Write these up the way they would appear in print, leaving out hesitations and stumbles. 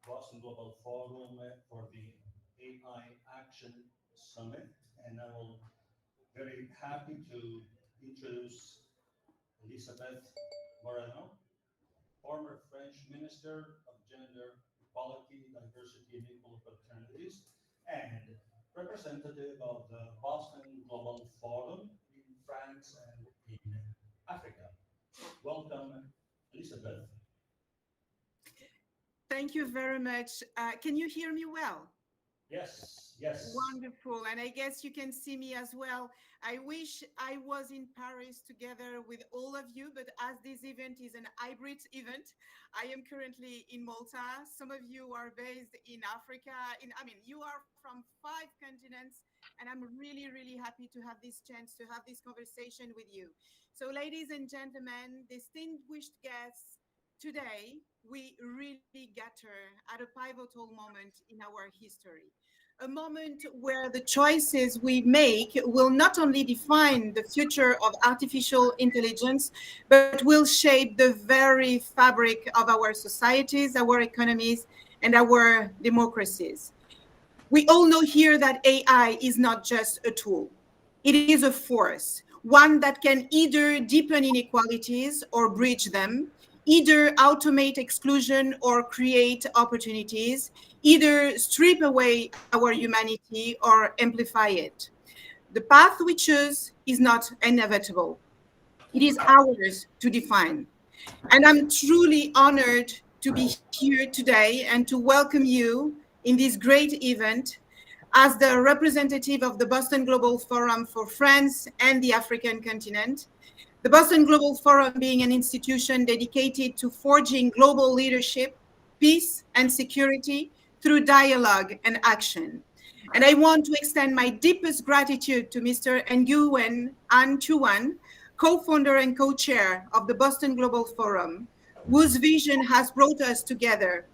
Boston Global Forum for the AI Action Summit, and I will very happy to introduce Elizabeth Moreno, former French Minister of Gender Equality, Diversity, and Equal Opportunities, and representative of the Boston Global Forum in France and in Africa. Welcome, Elizabeth. Thank you very much. Can you hear me well? Yes, yes. Wonderful. And I guess you can see me as well. I wish I was in Paris together with all of you, but as this event is an hybrid event, I am currently in Malta. Some of you are based in Africa. You are from 5 continents, and I'm really, really happy to have this chance to have this conversation with you. So, ladies and gentlemen, distinguished guests, today we really gather at a pivotal moment in our history, a moment where the choices we make will not only define the future of artificial intelligence, but will shape the very fabric of our societies, our economies, and our democracies. We all know here that AI is not just a tool, it is a force, one that can either deepen inequalities or bridge them, either automate exclusion or create opportunities, either strip away our humanity or amplify it. The path we choose is not inevitable, it is ours to define. And I'm truly honored to be here today and to welcome you in this great event as the representative of the Boston Global Forum for France and the African continent. The Boston Global Forum being an institution dedicated to forging global leadership, peace, and security through dialogue and action. And I want to extend my deepest gratitude to Mr. Nguyen An Chuan, co-founder and co-chair of the Boston Global Forum, whose vision has brought us together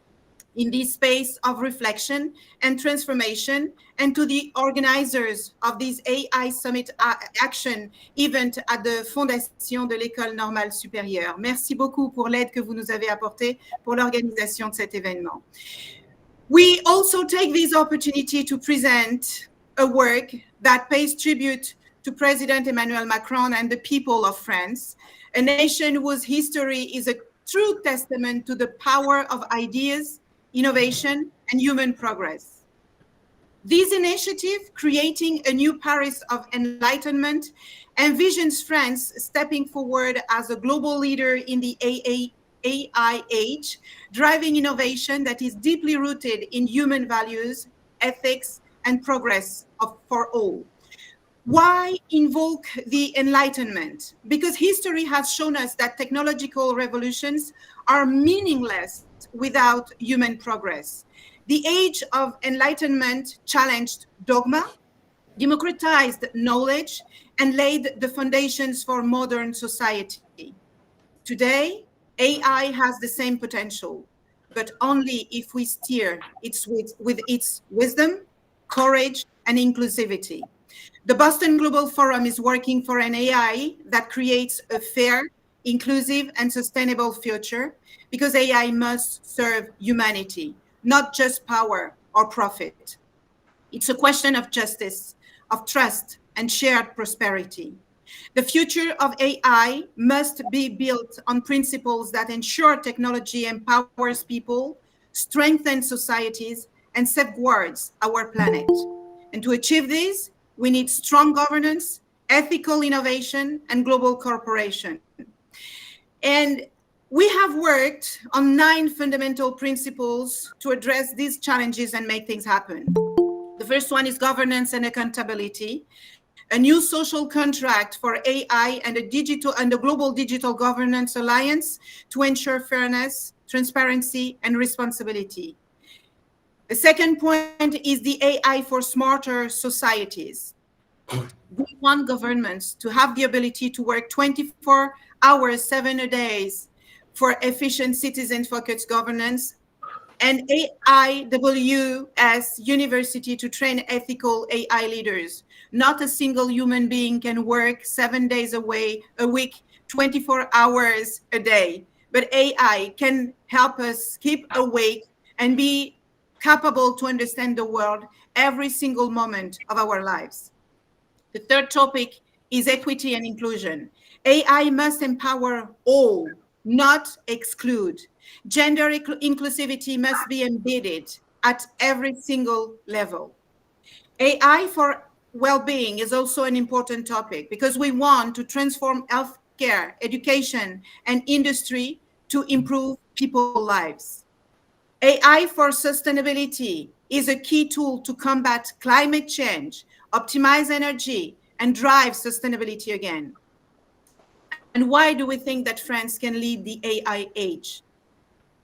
in this space of reflection and transformation, and to the organizers of this AI Summit Action event at the Fondation de l'École Normale Supérieure. Merci beaucoup pour l'aide que vous nous avez apportée pour l'organisation de cet événement. We also take this opportunity to present a work that pays tribute to President Emmanuel Macron and the people of France, a nation whose history is a true testament to the power of ideas, innovation, and human progress. This initiative, creating a new Paris of enlightenment, envisions France stepping forward as a global leader in the AI age, driving innovation that is deeply rooted in human values, ethics, and progress for all. Why invoke the Enlightenment? Because history has shown us that technological revolutions are meaningless without human progress. The age of Enlightenment challenged dogma, democratized knowledge, and laid the foundations for modern society. Today, AI has the same potential, but only if we steer it with its wisdom, courage, and inclusivity. The Boston Global Forum is working for an AI that creates a fair, inclusive, and sustainable future, because AI must serve humanity, not just power or profit. It's a question of justice, of trust, and shared prosperity. The future of AI must be built on principles that ensure technology empowers people, strengthens societies, and safeguards our planet. And to achieve this, we need strong governance, ethical innovation, and global cooperation. And we have worked on 9 fundamental principles to address these challenges and make things happen. The first one is governance and accountability, a new social contract for AI and a global digital governance alliance to ensure fairness, transparency, and responsibility. The second point is the AI for smarter societies. We want governments to have the ability to work 24 hours, 7 days for efficient citizen-focused governance, and AIWS University to train ethical AI leaders. Not a single human being can work 7 days a week, 24 hours a day, but AI can help us keep awake and be capable to understand the world every single moment of our lives. The third topic is equity and inclusion. AI must empower all, not exclude. Gender inclusivity must be embedded at every single level. AI for well-being is also an important topic because we want to transform healthcare, education, and industry to improve people's lives. AI for sustainability is a key tool to combat climate change, optimize energy, and drive sustainability again. And why do we think that France can lead the AI age?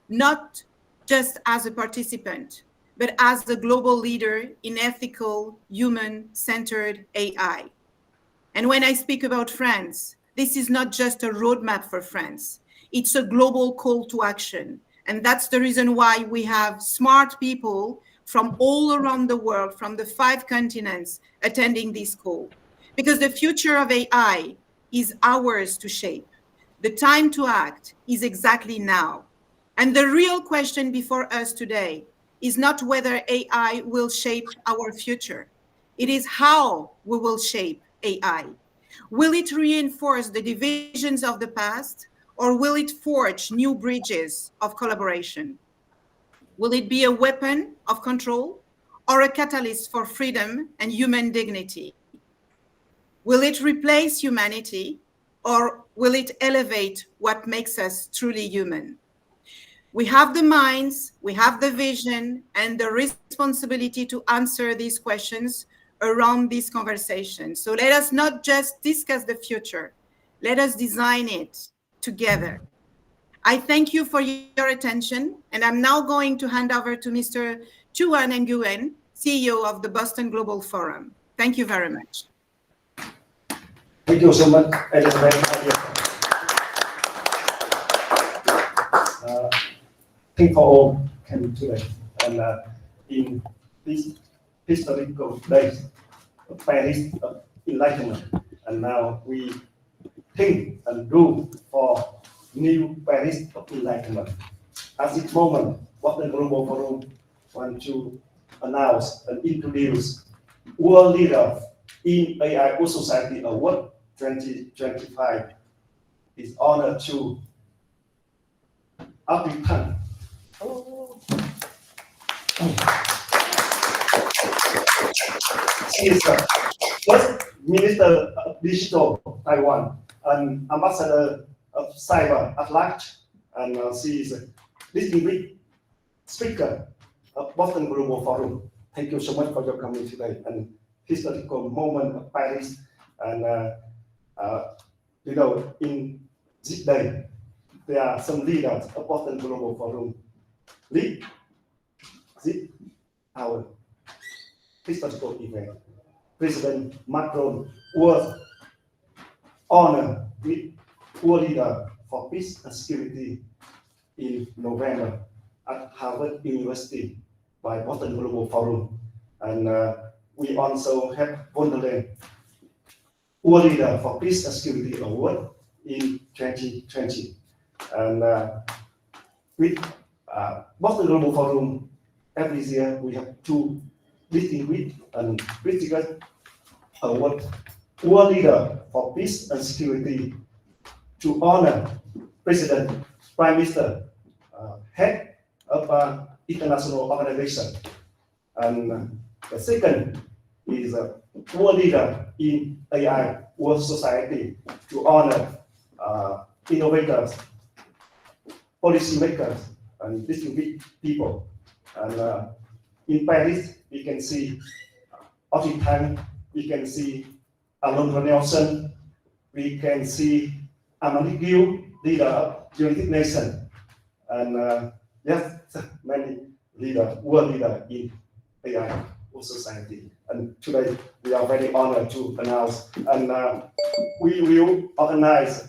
Not just as a participant, but as the global leader in ethical, human-centered AI. And when I speak about France, this is not just a roadmap for France. It's a global call to action. And that's the reason why we have smart people from all around the world, from the 5 continents, attending this call. Because the future of AI is ours to shape. The time to act is exactly now. And the real question before us today is not whether AI will shape our future. It is how we will shape AI. Will it reinforce the divisions of the past, or will it forge new bridges of collaboration? Will it be a weapon of control or a catalyst for freedom and human dignity? Will it replace humanity, or will it elevate what makes us truly human? We have the minds, we have the vision, and the responsibility to answer these questions around this conversation. So let us not just discuss the future, let us design it together. I thank you for your attention, and I'm now going to hand over to Mr. Chuan Nguyen, CEO of the Boston Global Forum. Thank you very much. Thank you so much, Elizabeth. Thank you for all coming today. And in this historical day of Paris Enlightenment, and now we think and do for new Paris Enlightenment. At this moment, what the Global Forum wants to announce and introduce world leader in AI for Society Award 2025 is honored to African. She is the first Minister of Digital Taiwan and Ambassador of Cyber at large, and she is a distinguished speaker of Boston Global Forum. Thank you so much for your coming today and historical moment of Paris. And you know, in this day, there are some leaders of Boston Global Forum lead this our historical event. President Macron was honored with World Leader for Peace and Security in November at Harvard University by Boston Global Forum. And we also have Wonderland World Leader for Peace and Security Award in 2020. And with Boston Global Forum, every year we have 2 distinguished and prestigious awards. World Leader for Peace and Security to honor President, Prime Minister, head of international organization. And the second is World Leader in AI World Society to honor innovators, policymakers, and distinguished people. And in Paris, we can see Audrey Tang, we can see Alondra Nelson, we can see Amandik Gill, leader of United Nations, and yes, many leaders, world leaders in AI World Society. And today we are very honored to announce, and we will organize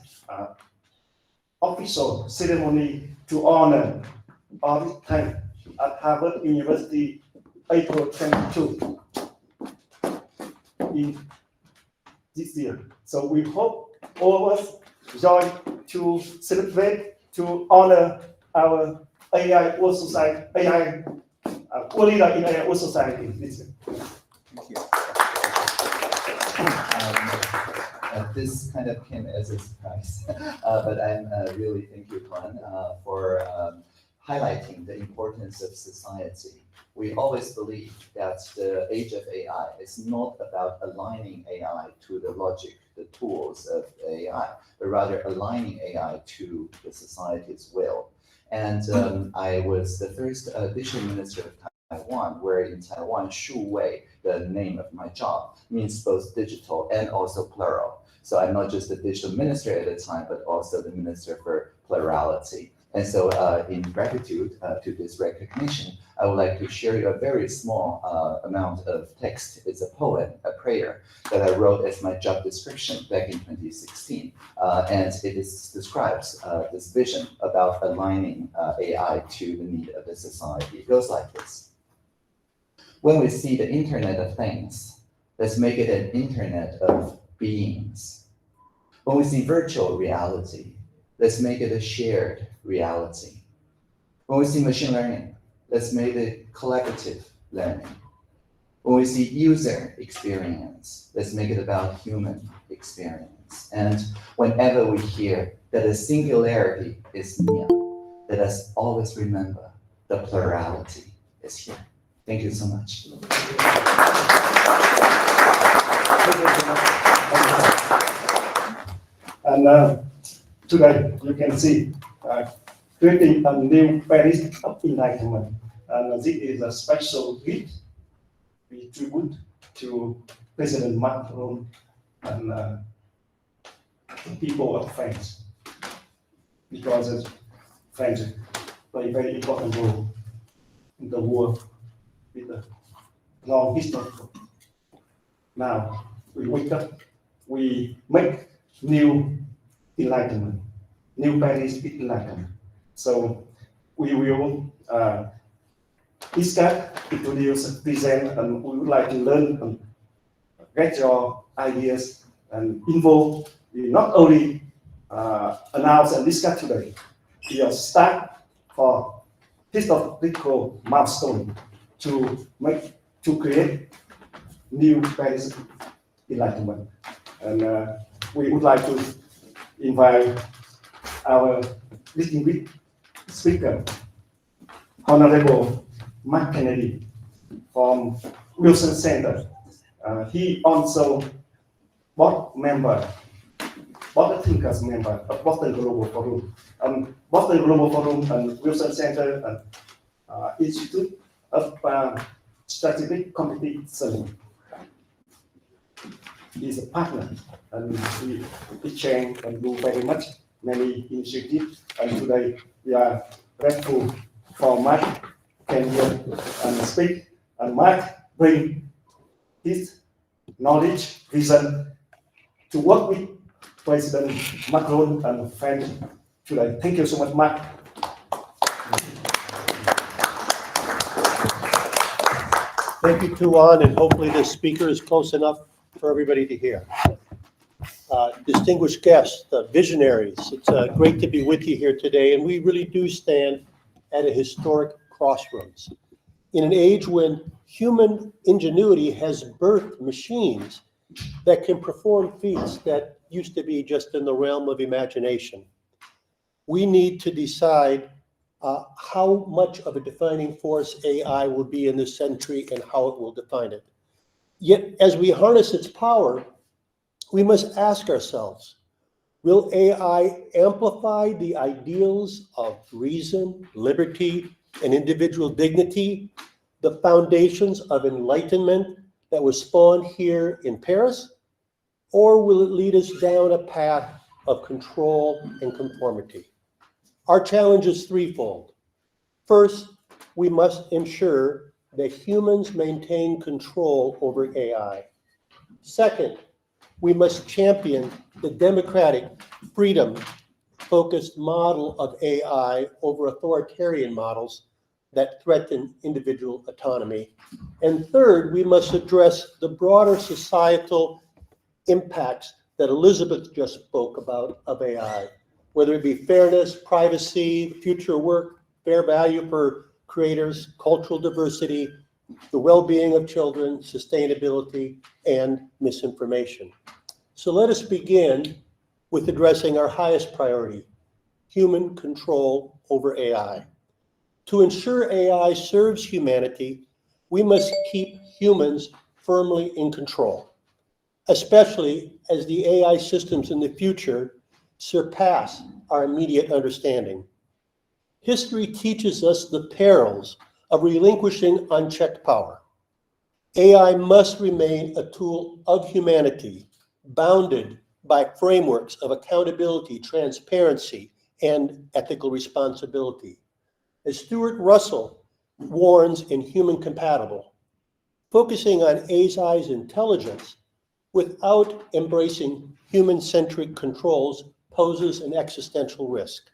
official ceremony to honor Audrey Tang at Harvard University, April 22 in this year. So we hope all of us join to celebrate, to honor our AI World Society, AI world leader in AI World Society. Thank you. This kind of came as a surprise, but I'm really thank you, Tuan, for highlighting the importance of society. We always believe that the age of AI is not about aligning AI to the logic, the tools of AI, but rather aligning AI to the society's will. And I was the first digital minister of Taiwan, where in Taiwan, Shu Wei, the name of my job, means both digital and also plural. So I'm not just the digital minister at the time, but also the minister for plurality. And so in gratitude to this recognition, I would like to share you a very small amount of text. It's a poem, a prayer that I wrote as my job description back in 2016. And it describes this vision about aligning AI to the need of the society. It goes like this. When we see the Internet of Things, let's make it an Internet of beings. When we see virtual reality, let's make it a shared reality. When we see machine learning, let's make it collaborative learning. When we see user experience, let's make it about human experience. And whenever we hear that a singularity is near, let us always remember the plurality is here. Thank you so much. And today you can see creating a new Paris of Enlightenment. And this is a special gift we tribute to President Macron and the people of France, because France play a very important role in the world with a long history. Now we wake up, we make new enlightenment, new Paris enlightenment. So we will discuss, introduce, present, and we would like to learn and get your ideas and involve. We not only announce and discuss today, we are start for historical milestone to create new Paris enlightenment. And we would like to invite our distinguished speaker, Honorable Mark Kennedy from Wilson Center. He also board member, board thinkers member of Boston Global Forum. Boston Global Forum and Wilson Center and Institute of Strategic Competition. He's a partner, and we exchange and do very much many initiatives. And today we are grateful for Mark can here and speak. And Mark bring his knowledge, vision to work with President Macron and France today. Thank you so much, Mark. Thank you, Tuan, and hopefully this speaker is close enough for everybody to hear. Distinguished guests, visionaries, it's great to be with you here today, and we really do stand at a historic crossroads. In an age when human ingenuity has birthed machines that can perform feats that used to be just in the realm of imagination, we need to decide how much of a defining force AI will be in this century and how it will define it. Yet, as we harness its power, we must ask ourselves, will AI amplify the ideals of reason, liberty, and individual dignity, the foundations of enlightenment that was spawned here in Paris? Or will it lead us down a path of control and conformity? Our challenge is threefold. First, we must ensure that humans maintain control over AI. Second, we must champion the democratic, freedom-focused model of AI over authoritarian models that threaten individual autonomy. And third, we must address the broader societal impacts that Elizabeth just spoke about of AI, whether it be fairness, privacy, future work, fair value for creators, cultural diversity, the well-being of children, sustainability, and misinformation. So let us begin with addressing our highest priority, human control over AI. To ensure AI serves humanity, we must keep humans firmly in control, especially as the AI systems in the future surpass our immediate understanding. History teaches us the perils of relinquishing unchecked power. AI must remain a tool of humanity, bounded by frameworks of accountability, transparency, and ethical responsibility. As Stuart Russell warns in Human Compatible, focusing on AI's intelligence without embracing human-centric controls poses an existential risk.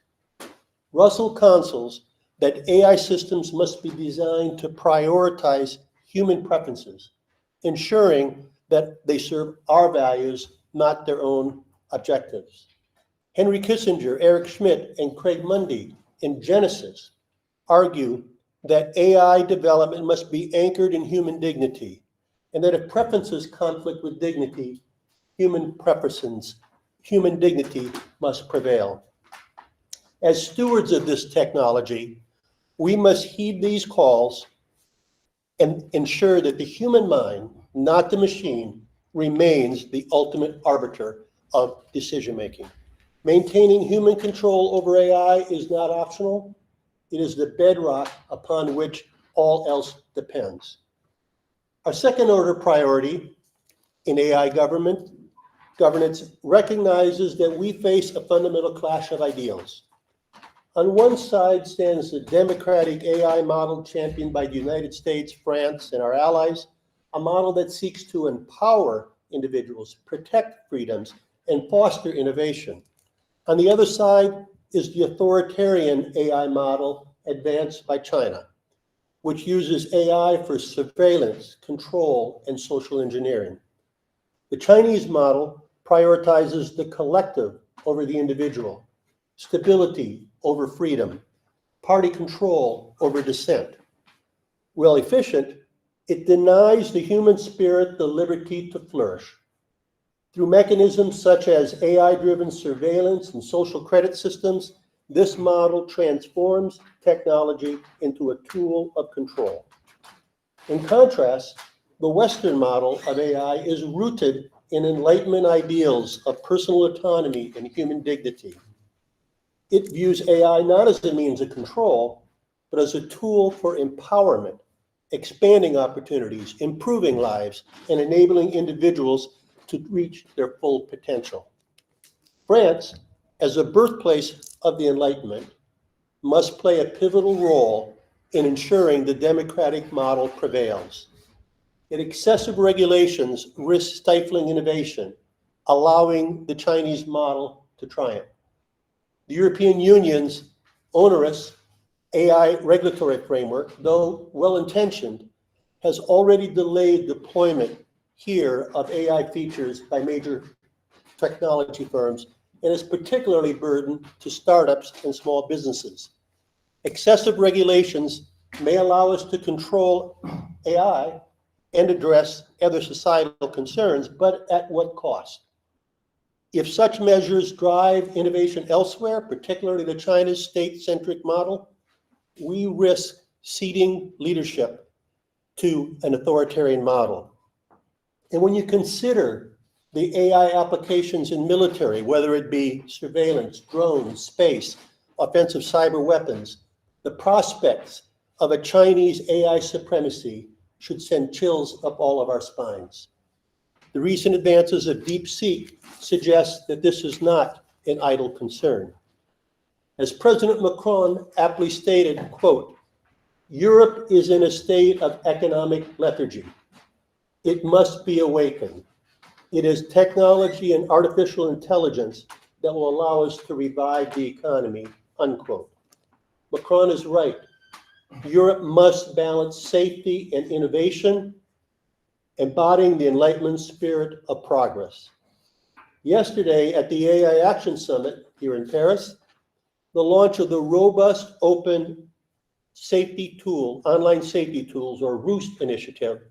Russell counsels that AI systems must be designed to prioritize human preferences, ensuring that they serve our values, not their own objectives. Henry Kissinger, Eric Schmidt, and Craig Mundie in Genesis argue that AI development must be anchored in human dignity, and that if preferences conflict with dignity, human dignity must prevail. As stewards of this technology, we must heed these calls and ensure that the human mind, not the machine, remains the ultimate arbiter of decision-making. Maintaining human control over AI is not optional. It is the bedrock upon which all else depends. Our second order priority in AI governance recognizes that we face a fundamental clash of ideals. On one side stands the democratic AI model championed by the United States, France, and our allies, a model that seeks to empower individuals, protect freedoms, and foster innovation. On the other side is the authoritarian AI model advanced by China, which uses AI for surveillance, control, and social engineering. The Chinese model prioritizes the collective over the individual, stability over freedom, party control over dissent. While efficient, it denies the human spirit the liberty to flourish. Through mechanisms such as AI-driven surveillance and social credit systems, this model transforms technology into a tool of control. In contrast, the Western model of AI is rooted in Enlightenment ideals of personal autonomy and human dignity. It views AI not as a means of control, but as a tool for empowerment, expanding opportunities, improving lives, and enabling individuals to reach their full potential. France, as a birthplace of the Enlightenment, must play a pivotal role in ensuring the democratic model prevails. Yet excessive regulations risk stifling innovation, allowing the Chinese model to triumph. The European Union's onerous AI regulatory framework, though well-intentioned, has already delayed deployment here of AI features by major technology firms and is particularly burdened to startups and small businesses. Excessive regulations may allow us to control AI and address other societal concerns, but at what cost? If such measures drive innovation elsewhere, particularly the China's state-centric model, we risk ceding leadership to an authoritarian model. And when you consider the AI applications in military, whether it be surveillance, drones, space, offensive cyber weapons, the prospects of a Chinese AI supremacy should send chills up all of our spines. The recent advances of DeepSeek suggest that this is not an idle concern. As President Macron aptly stated, quote, "Europe is in a state of economic lethargy. It must be awakened. It is technology and artificial intelligence that will allow us to revive the economy," unquote. Macron is right. Europe must balance safety and innovation, embodying the Enlightenment spirit of progress. Yesterday at the AI Action Summit here in Paris, the launch of the robust, open safety tool, online safety tools, or Roost initiative,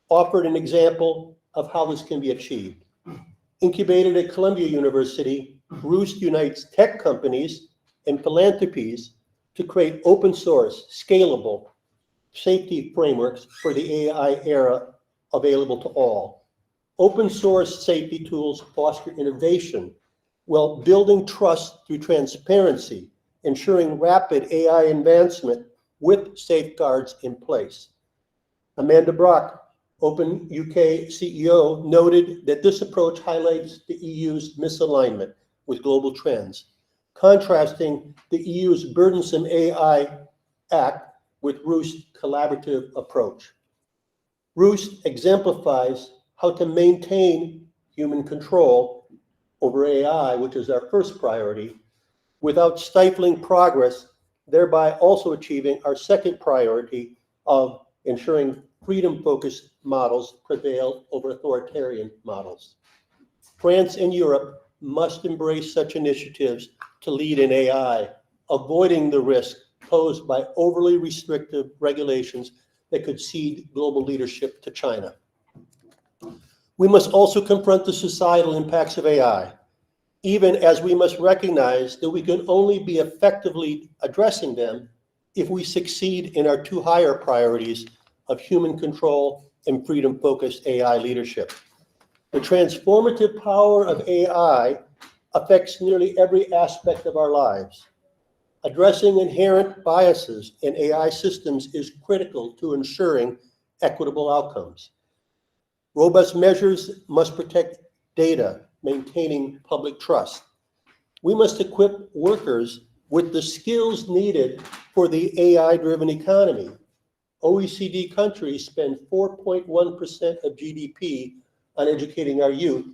offered an example of how this can be achieved. Incubated at Columbia University, Roost unites tech companies and philanthropies to create open source, scalable safety frameworks for the AI era available to all. Open source safety tools foster innovation while building trust through transparency, ensuring rapid AI advancement with safeguards in place. Amanda Brock, Open UK CEO, noted that this approach highlights the EU's misalignment with global trends, contrasting the EU's burdensome AI Act with Roost's collaborative approach. Roost exemplifies how to maintain human control over AI, which is our first priority, without stifling progress, thereby also achieving our second priority of ensuring freedom-focused models prevail over authoritarian models. France and Europe must embrace such initiatives to lead in AI, avoiding the risk posed by overly restrictive regulations that could cede global leadership to China. We must also confront the societal impacts of AI, even as we must recognize that we can only be effectively addressing them if we succeed in our two higher priorities of human control and freedom-focused AI leadership. The transformative power of AI affects nearly every aspect of our lives. Addressing inherent biases in AI systems is critical to ensuring equitable outcomes. Robust measures must protect data, maintaining public trust. We must equip workers with the skills needed for the AI-driven economy. OECD countries spend 4.1% of GDP on educating our youth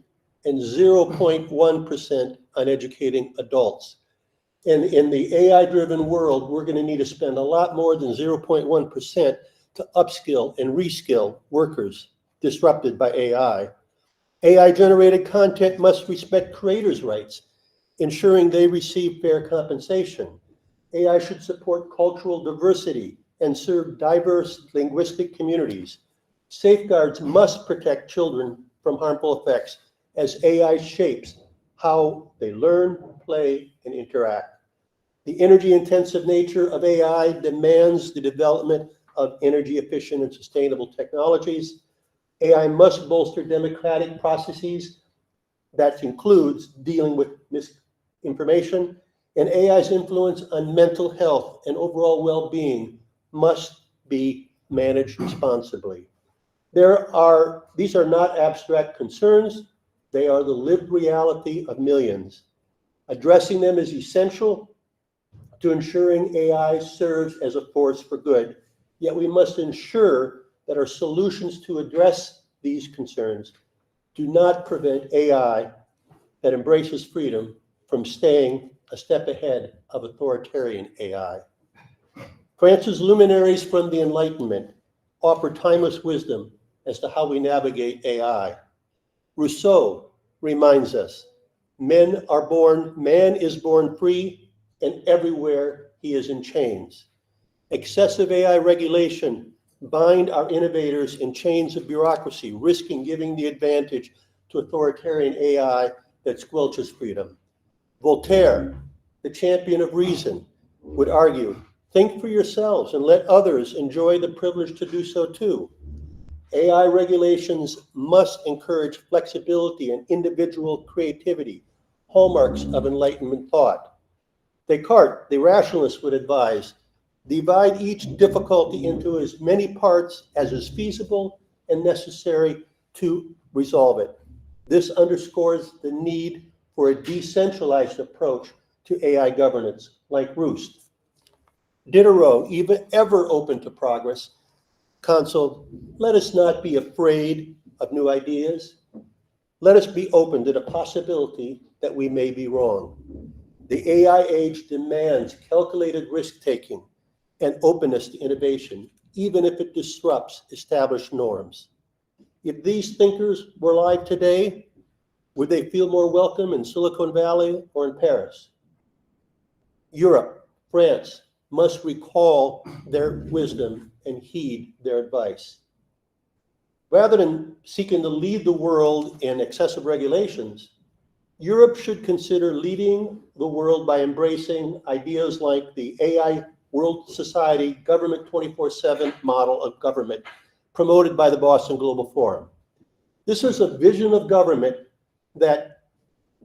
and 0.1% on educating adults. And in the AI-driven world, we're going to need to spend a lot more than 0.1% to upskill and reskill workers disrupted by AI. AI-generated content must respect creators' rights, ensuring they receive fair compensation. AI should support cultural diversity and serve diverse linguistic communities. Safeguards must protect children from harmful effects as AI shapes how they learn, play, and interact. The energy-intensive nature of AI demands the development of energy-efficient and sustainable technologies. AI must bolster democratic processes. That includes dealing with misinformation, and AI's influence on mental health and overall well-being must be managed responsibly. These are not abstract concerns. They are the lived reality of millions. Addressing them is essential to ensuring AI serves as a force for good. Yet we must ensure that our solutions to address these concerns do not prevent AI that embraces freedom from staying a step ahead of authoritarian AI. France's luminaries from the Enlightenment offer timeless wisdom as to how we navigate AI. Rousseau reminds us, man is born free, and everywhere he is in chains. Excessive AI regulation bind our innovators in chains of bureaucracy, risking giving the advantage to authoritarian AI that squelches freedom. Voltaire, the champion of reason, would argue, think for yourselves and let others enjoy the privilege to do so too. AI regulations must encourage flexibility and individual creativity, hallmarks of Enlightenment thought. Descartes, the rationalist, would advise, divide each difficulty into as many parts as is feasible and necessary to resolve it. This underscores the need for a decentralized approach to AI governance, like Roost. Diderot, ever open to progress, counseled, let us not be afraid of new ideas. Let us be open to the possibility that we may be wrong. The AI age demands calculated risk-taking and openness to innovation, even if it disrupts established norms. If these thinkers were alive today, would they feel more welcome in Silicon Valley or in Paris? Europe, France, must recall their wisdom and heed their advice. Rather than seeking to lead the world in excessive regulations, Europe should consider leading the world by embracing ideas like the AI World Society Government 24/7 model of government promoted by the Boston Global Forum. This is a vision of government that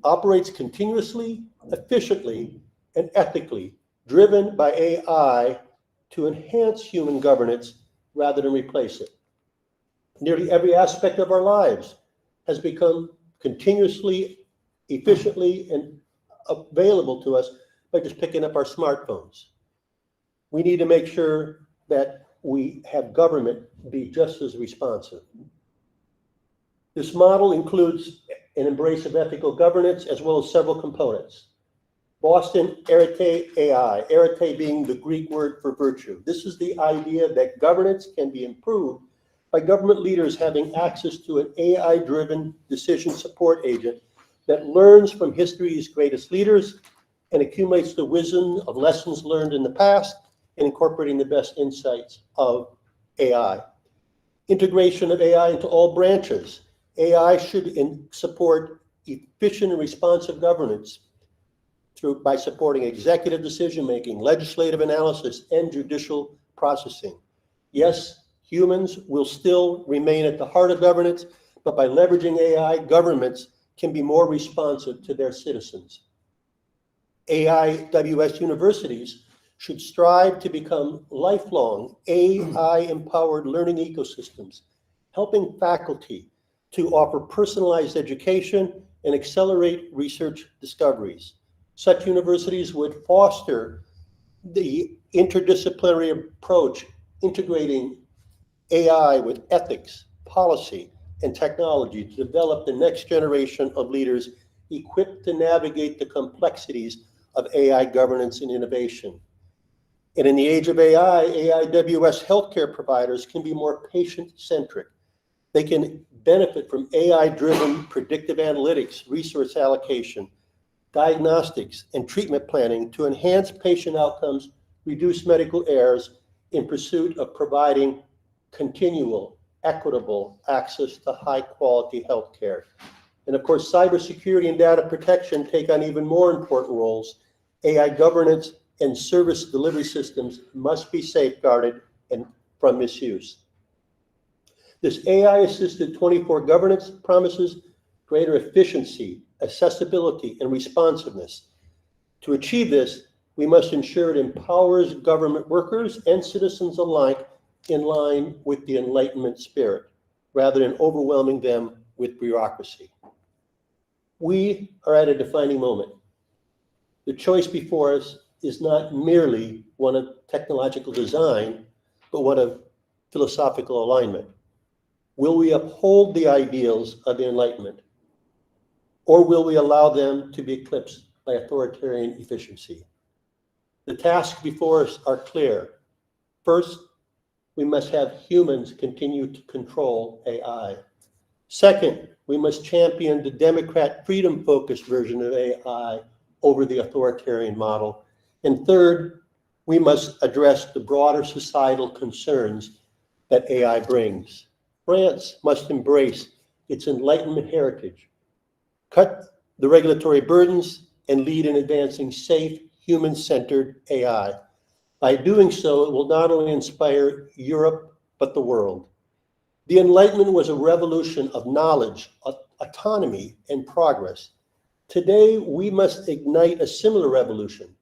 operates continuously, efficiently, and ethically, driven by AI to enhance human governance rather than replace it. Nearly every aspect of our lives has become continuously, efficiently, and available to us by just picking up our smartphones. We need to make sure that we have government be just as responsive. This model includes an embrace of ethical governance as well as several components. Boston Arete AI, arete being the Greek word for virtue. This is the idea that governance can be improved by government leaders having access to an AI-driven decision support agent that learns from history's greatest leaders and accumulates the wisdom of lessons learned in the past and incorporating the best insights of AI. Integration of AI into all branches. AI should support efficient and responsive governance by supporting executive decision-making, legislative analysis, and judicial processing. Yes, humans will still remain at the heart of governance, but by leveraging AI, governments can be more responsive to their citizens. AIWS universities should strive to become lifelong AI-empowered learning ecosystems, helping faculty to offer personalized education and accelerate research discoveries. Such universities would foster the interdisciplinary approach, integrating AI with ethics, policy, and technology to develop the next generation of leaders equipped to navigate the complexities of AI governance and innovation. And in the age of AI, AIWS healthcare providers can be more patient-centric. They can benefit from AI-driven predictive analytics, resource allocation, diagnostics, and treatment planning to enhance patient outcomes, reduce medical errors in pursuit of providing continual, equitable access to high-quality healthcare. And of course, cybersecurity and data protection take on even more important roles. AI governance and service delivery systems must be safeguarded from misuse. This AI-assisted 24 governance promises greater efficiency, accessibility, and responsiveness. To achieve this, we must ensure it empowers government workers and citizens alike in line with the Enlightenment spirit, rather than overwhelming them with bureaucracy. We are at a defining moment. The choice before us is not merely one of technological design, but one of philosophical alignment. Will we uphold the ideals of the Enlightenment, or will we allow them to be eclipsed by authoritarian efficiency? The tasks before us are clear. First, we must have humans continue to control AI. Second, we must champion the democrat freedom-focused version of AI over the authoritarian model. And third, we must address the broader societal concerns that AI brings. France must embrace its Enlightenment heritage, cut the regulatory burdens, and lead in advancing safe, human-centered AI. By doing so, it will not only inspire Europe, but the world. The Enlightenment was a revolution of knowledge, autonomy, and progress. Today, we must ignite a similar revolution,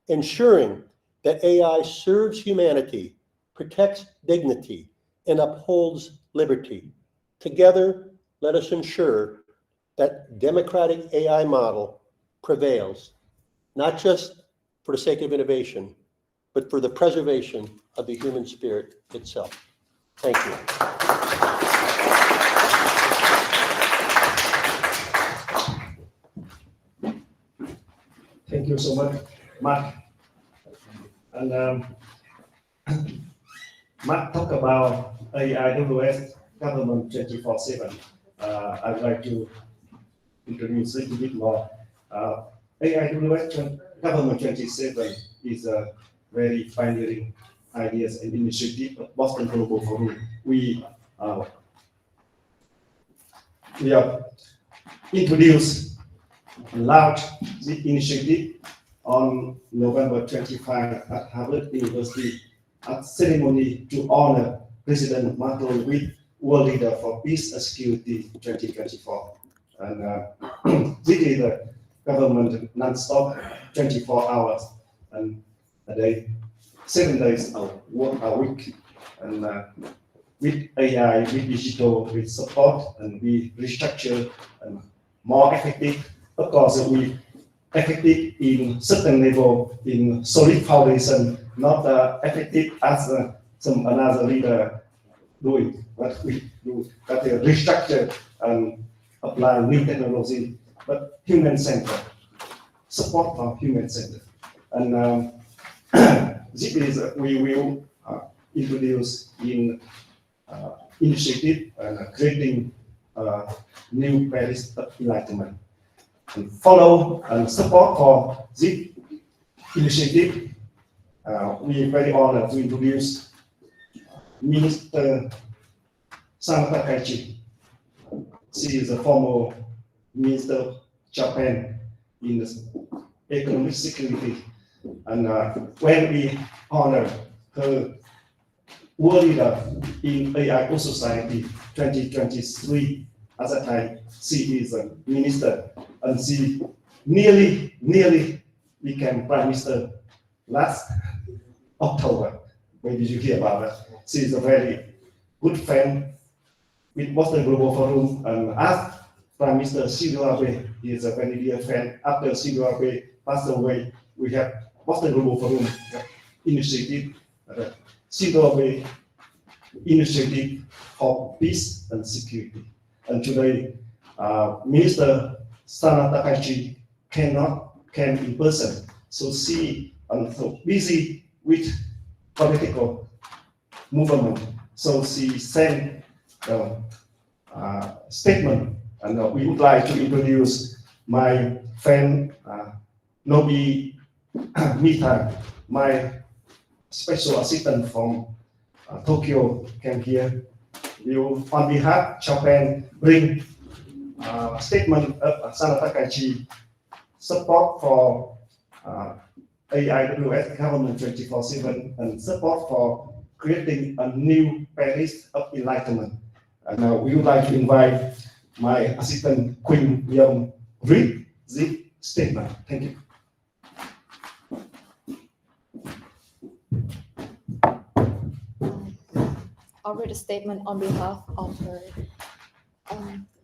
ensuring that AI serves humanity, protects dignity, and upholds liberty. Together, let us ensure that democratic AI model prevails, not just for the sake of innovation, but for the preservation of the human spirit itself. Thank you. Thank you so much, Mark. And Mark talked about AIWS Government 24/7. I'd like to introduce a little bit more. AIWS Government 27 is a very pioneering ideas and initiative of Boston Global Forum. We have introduced and launched this initiative on November 25 at Harvard University at ceremony to honor President Macron with World Leader for Peace and Security 2024. And this is the government non-stop 24 hours and a day, 7 days a week. And with AI, with digital, with support, and we restructure and more effective. Of course, we effective in certain level, in solid foundation, not effective as some another leader doing. But we do that restructure and apply new technology, but human-centered, support from human-centered. And this is, we will introduce in initiative and creating new Paris Enlightenment. And follow and support for this initiative, we are very honored to introduce Minister Sana Takaichi. She is a former Minister of Japan in economic security. And when we honor her World Leader in AI Society 2023, at that time, she is a minister, and she nearly became Prime Minister last October. Maybe you hear about that. She is a very good friend with Boston Global Forum, and as Prime Minister Shinzo Abe is a very dear friend. After Shinzo Abe passed away, we have Boston Global Forum initiative, Shinzo Abe initiative for peace and security. And today, Minister Sana Takaichi cannot come in person, so she is so busy with political movement. So she sent a statement, and we would like to introduce my friend Nobi Mita, my special assistant from Tokyo, came here. We will, on behalf of Japan, bring a statement of Sana Takaichi support for AIWS government 24/7 and support for creating a new Paris of Enlightenment. And we would like to invite my assistant Queen Young read the statement. Thank you. I'll read a statement on behalf of her.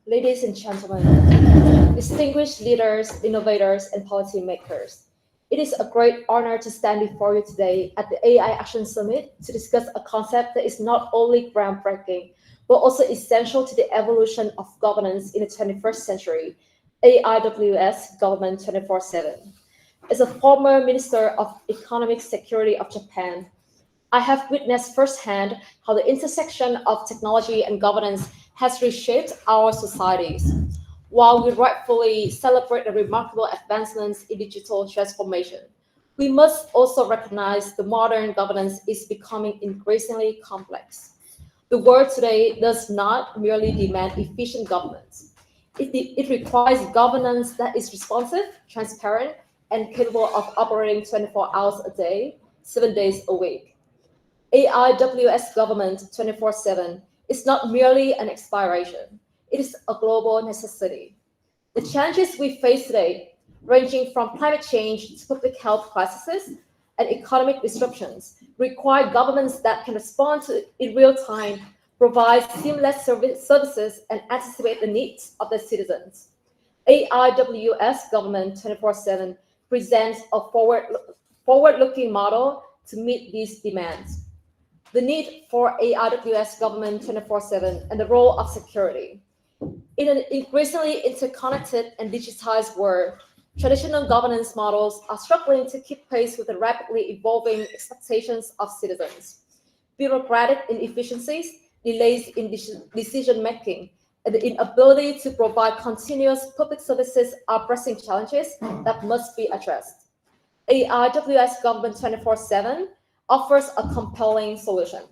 Ladies and gentlemen, distinguished leaders, innovators, and policymakers, it is a great honor to stand before you today at the AI Action Summit to discuss a concept that is not only groundbreaking, but also essential to the evolution of governance in the 21st century, AIWS Government 24/7. As a former Minister of Economic Security of Japan, I have witnessed firsthand how the intersection of technology and governance has reshaped our societies. While we rightfully celebrate the remarkable advancements in digital transformation, we must also recognize the modern governance is becoming increasingly complex. The world today does not merely demand efficient governance. It requires governance that is responsive, transparent, and capable of operating 24 hours a day, 7 days a week. AIWS Government 24/7 is not merely an aspiration, it is a global necessity. The challenges we face today, ranging from climate change to public health crises and economic disruptions, require governments that can respond to in real time, provide seamless services, and anticipate the needs of their citizens. AIWS Government 24/7 presents a forward-looking model to meet these demands. The need for AIWS Government 24/7 and the role of security. In an increasingly interconnected and digitized world, traditional governance models are struggling to keep pace with the rapidly evolving expectations of citizens. Bureaucratic inefficiencies, delays in decision-making, and the inability to provide continuous public services are pressing challenges that must be addressed. AIWS Government 24/7 offers a compelling solution.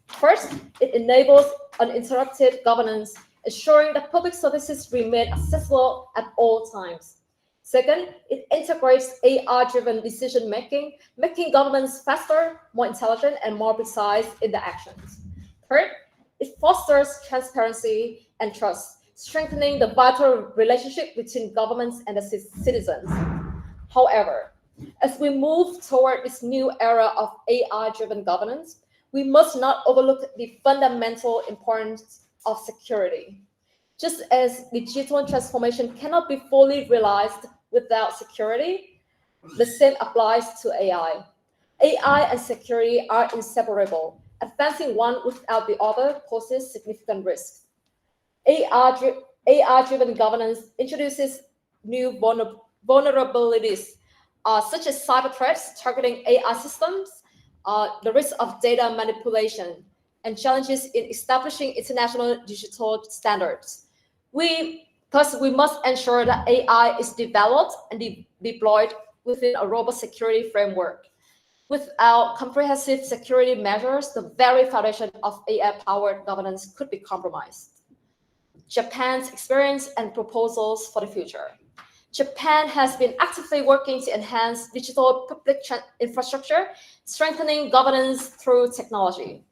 First, it enables uninterrupted governance, ensuring that public services remain accessible at all times. Second, it integrates AI-driven decision-making, making governments faster, more intelligent, and more precise in their actions. Third, it fosters transparency and trust, strengthening the vital relationship between governments and the citizens. However, as we move toward this new era of AI-driven governance, we must not overlook the fundamental importance of security. Just as digital transformation cannot be fully realized without security, the same applies to AI. AI and security are inseparable. Advancing one without the other poses significant risks. AI-driven governance introduces new vulnerabilities, such as cyber threats targeting AI systems, the risk of data manipulation, and challenges in establishing international digital standards. Thus, we must ensure that AI is developed and deployed within a robust security framework. Without comprehensive security measures, the very foundation of AI-powered governance could be compromised. Japan's experience and proposals for the future. Japan has been actively working to enhance digital public infrastructure, strengthening governance through technology.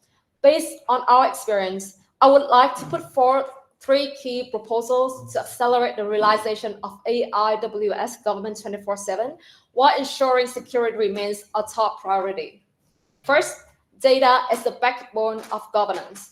Based on our experience, I would like to put forward 3 key proposals to accelerate the realization of AIWS Government 24/7 while ensuring security remains a top priority. First, data as the backbone of governance.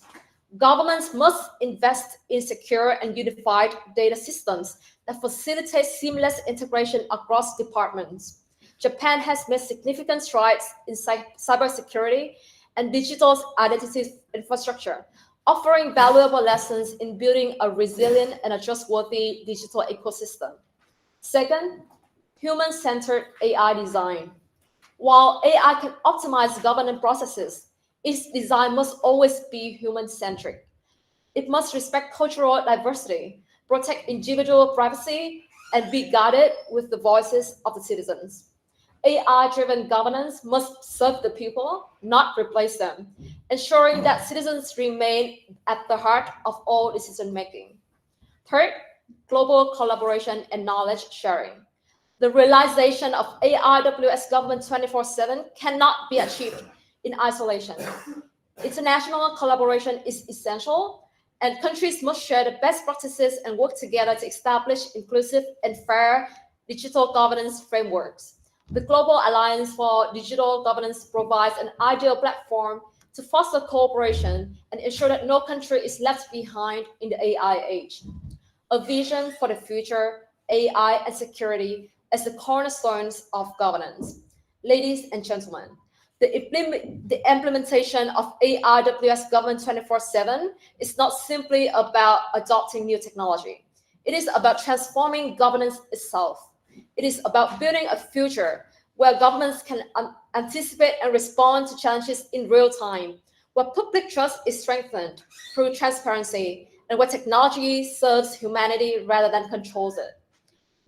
Governments must invest in secure and unified data systems that facilitate seamless integration across departments. Japan has made significant strides in cybersecurity and digital identity infrastructure, offering valuable lessons in building a resilient and a trustworthy digital ecosystem. Second, human-centered AI design. While AI can optimize governance processes, its design must always be human-centric. It must respect cultural diversity, protect individual privacy, and be guided with the voices of the citizens. AI-driven governance must serve the people, not replace them, ensuring that citizens remain at the heart of all decision-making. Third, global collaboration and knowledge sharing. The realization of AIWS Government 24/7 cannot be achieved in isolation. International collaboration is essential, and countries must share the best practices and work together to establish inclusive and fair digital governance frameworks. The Global Alliance for Digital Governance provides an ideal platform to foster cooperation and ensure that no country is left behind in the AI age. A vision for the future, AI and security as the cornerstones of governance. Ladies and gentlemen, the implementation of AIWS Government 24/7 is not simply about adopting new technology. It is about transforming governance itself. It is about building a future where governments can anticipate and respond to challenges in real time, where public trust is strengthened through transparency, and where technology serves humanity rather than controls it.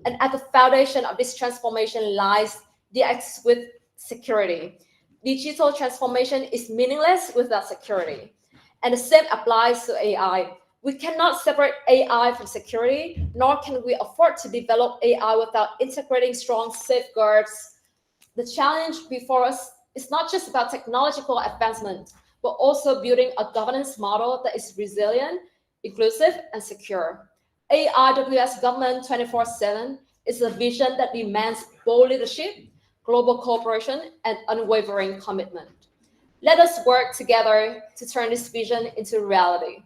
And at the foundation of this transformation lies the access with security. Digital transformation is meaningless without security. And the same applies to AI. We cannot separate AI from security, nor can we afford to develop AI without integrating strong safeguards. The challenge before us is not just about technological advancement, but also building a governance model that is resilient, inclusive, and secure. AIWS Government 24/7 is a vision that demands bold leadership, global cooperation, and unwavering commitment. Let us work together to turn this vision into reality.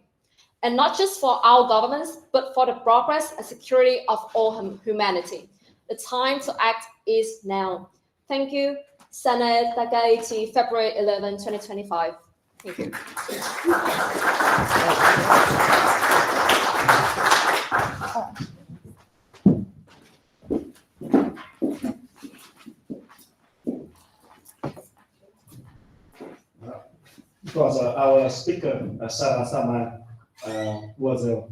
And not just for our governments, but for the progress and security of all humanity. The time to act is now. Thank you. Sanae Takaichi, February 11, 2025. Thank you. Because our speaker, Sarah Sama, was a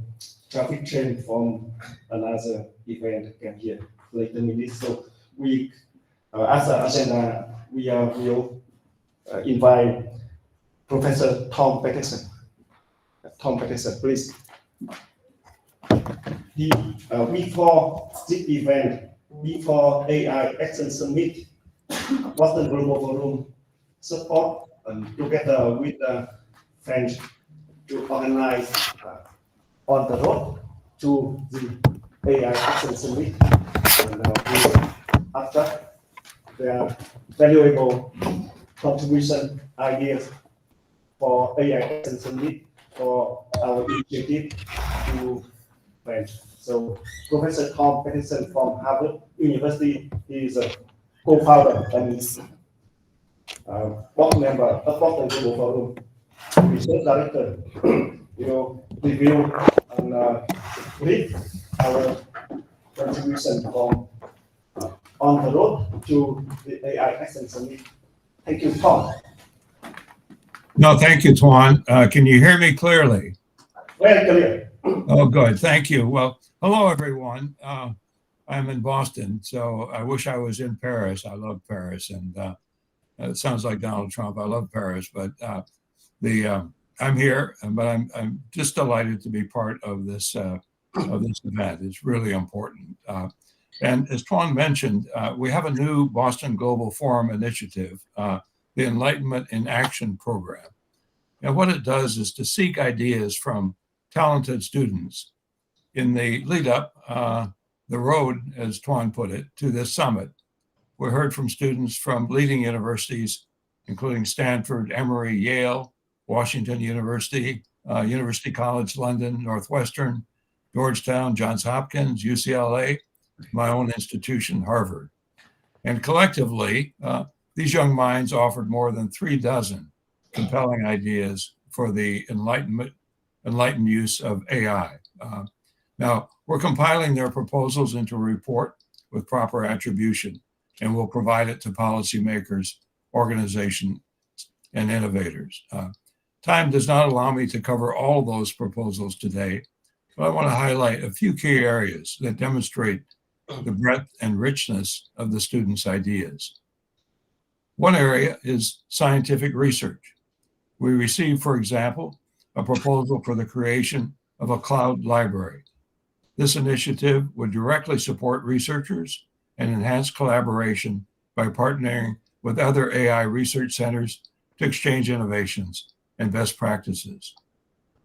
traffic train from another event came here later in this. So we As an agenda, we will invite Professor Tom Peterson. Tom Peterson, please. Before this event, before AI Action Summit, Boston Global Forum support together with French to organize on the road to the AI Action Summit. And after their valuable contribution ideas for AI Action Summit for our initiative to French. So Professor Tom Peterson from Harvard University is a co-founder and board member of Boston Global Forum, research director. Will review and read our contribution from on the road to the AI Action Summit. Thank you, Tom. No, thank you, Tuan. Can you hear me clearly? Very clear. Oh, good. Thank you. Well, hello, everyone. I'm in Boston, so I wish I was in Paris. I love Paris, and it sounds like Donald Trump. I love Paris, but I'm here, but I'm just delighted to be part of this event. It's really important. And as Tuan mentioned, we have a new Boston Global Forum initiative, the Enlightenment in Action program. And what it does is to seek ideas from talented students in the lead up, the road, as Tuan put it, to this summit. We heard from students from leading universities, including Stanford, Emory, Yale, Washington University, University College London, Northwestern, Georgetown, Johns Hopkins, UCLA, my own institution, Harvard. And collectively, these young minds offered more than 36 compelling ideas for the enlightened use of AI. Now, we're compiling their proposals into a report with proper attribution, and we'll provide it to policymakers, organizations, and innovators. Time does not allow me to cover all those proposals today, but I want to highlight a few key areas that demonstrate the breadth and richness of the students' ideas. One area is scientific research. We received, for example, a proposal for the creation of a cloud library. This initiative would directly support researchers and enhance collaboration by partnering with other AI research centers to exchange innovations and best practices.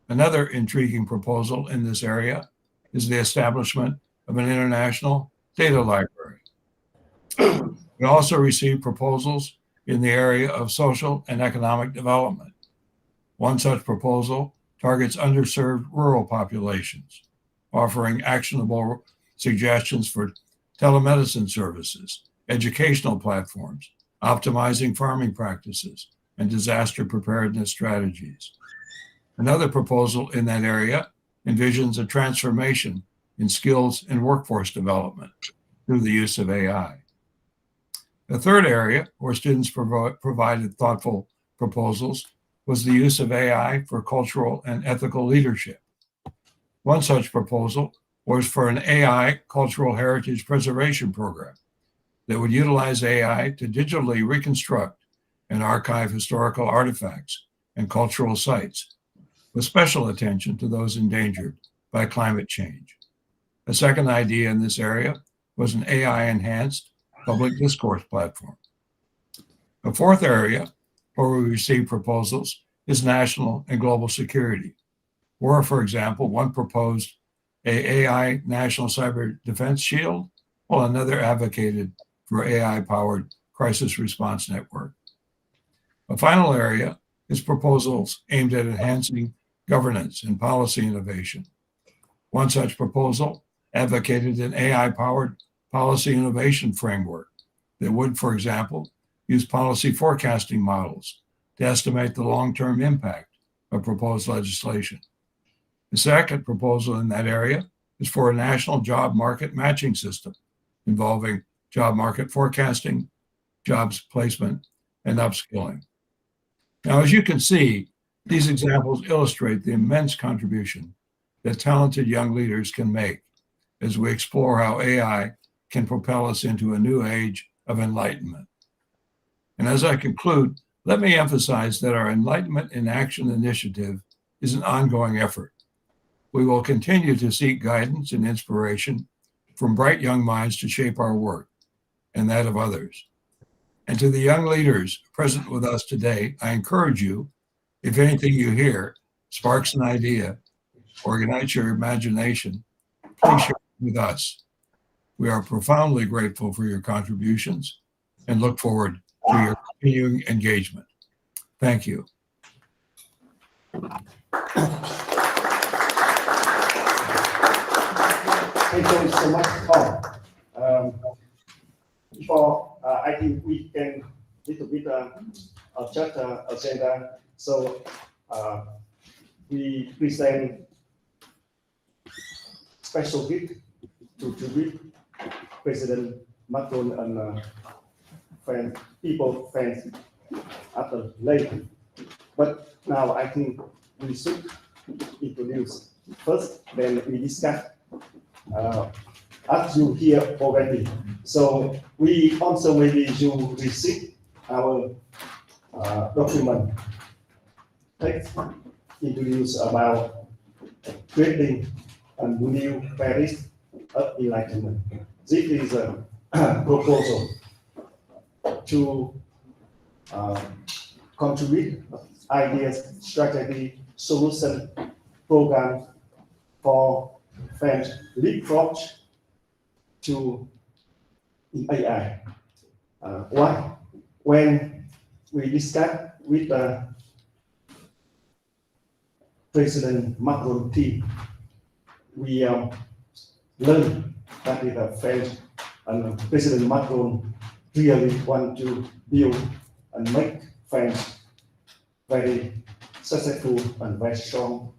Another intriguing proposal in this area is the establishment of an international data library. We also received proposals in the area of social and economic development. One such proposal targets underserved rural populations, offering actionable suggestions for telemedicine services, educational platforms, optimizing farming practices, and disaster preparedness strategies. Another proposal in that area envisions a transformation in skills and workforce development through the use of AI. The third area where students provided thoughtful proposals was the use of AI for cultural and ethical leadership. One such proposal was for an AI cultural heritage preservation program that would utilize AI to digitally reconstruct and archive historical artifacts and cultural sites, with special attention to those endangered by climate change. A second idea in this area was an AI-enhanced public discourse platform. A fourth area where we received proposals is national and global security, where, for example, one proposed an AI national cyber defense shield, while another advocated for AI-powered crisis response network. A final area is proposals aimed at enhancing governance and policy innovation. One such proposal advocated an AI-powered policy innovation framework that would, for example, use policy forecasting models to estimate the long-term impact of proposed legislation. The second proposal in that area is for a national job market matching system involving job market forecasting, jobs placement, and upskilling. Now, as you can see, these examples illustrate the immense contribution that talented young leaders can make as we explore how AI can propel us into a new age of enlightenment. And as I conclude, let me emphasize that our Enlightenment in Action initiative is an ongoing effort. We will continue to seek guidance and inspiration from bright young minds to shape our work and that of others. And to the young leaders present with us today, I encourage you, if anything you hear sparks an idea or ignites your imagination, please share it with us. We are profoundly grateful for your contributions and look forward to your continuing engagement. Thank you. Thank you so much, Tom. Before I think we can little bit adjust agenda. So we present special gift to tribute President Macron and friends after later. But now I think we should introduce first, then we discuss. As you hear already, so we also maybe you receive our document text introduce about creating a new Paris of Enlightenment. This is a proposal to contribute ideas, strategy, solution, program for French leapfrog to AI. Why? When we discuss with the President Macron team, we learn that the French and President Macron really want to build and make France very successful and very strong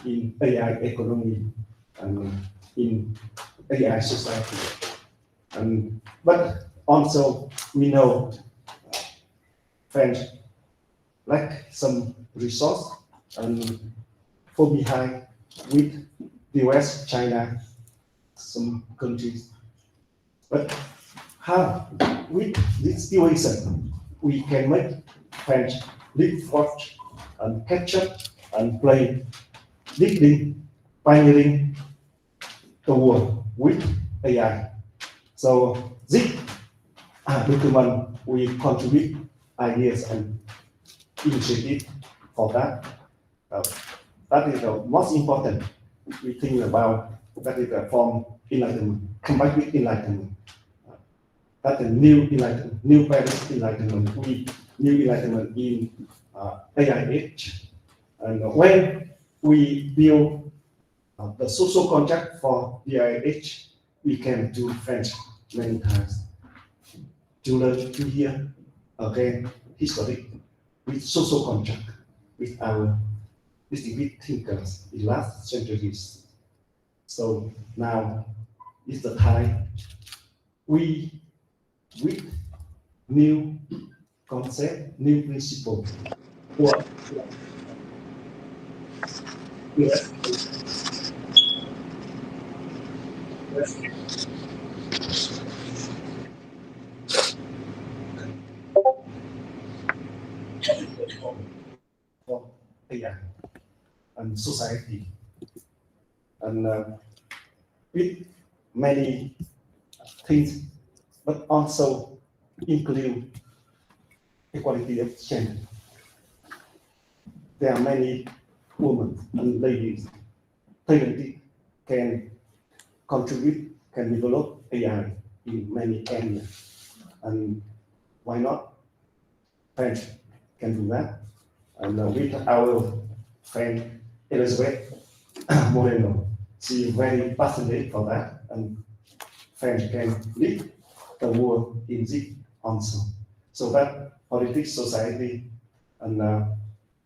in AI economy and in AI society. But also we know France lack some resource and fall behind with the US, China, some countries. But how, with this situation, we can make France leapfrog and catch up and play leading, pioneering the world with AI. So this document we contribute ideas and initiative for that. That is the most important. We think about that is the form enlightenment, combined with enlightenment. That is new enlightenment, new Paris enlightenment. We new enlightenment in AI age. And when we build the social contract for the AI age, we can do French many times to learn to hear again history with social contract with our distinguished thinkers in last centuries. So now is the time we with new concept, new principle. What? Yes. For AI and society, and with many things, but also include equality of gender. There are many women and ladies talented can contribute, can develop AI in many areas, and why not? French can do that, and with our friend Elizabeth Moreno, she is very passionate for that, and French can lead the world in this also. So that politics, society, and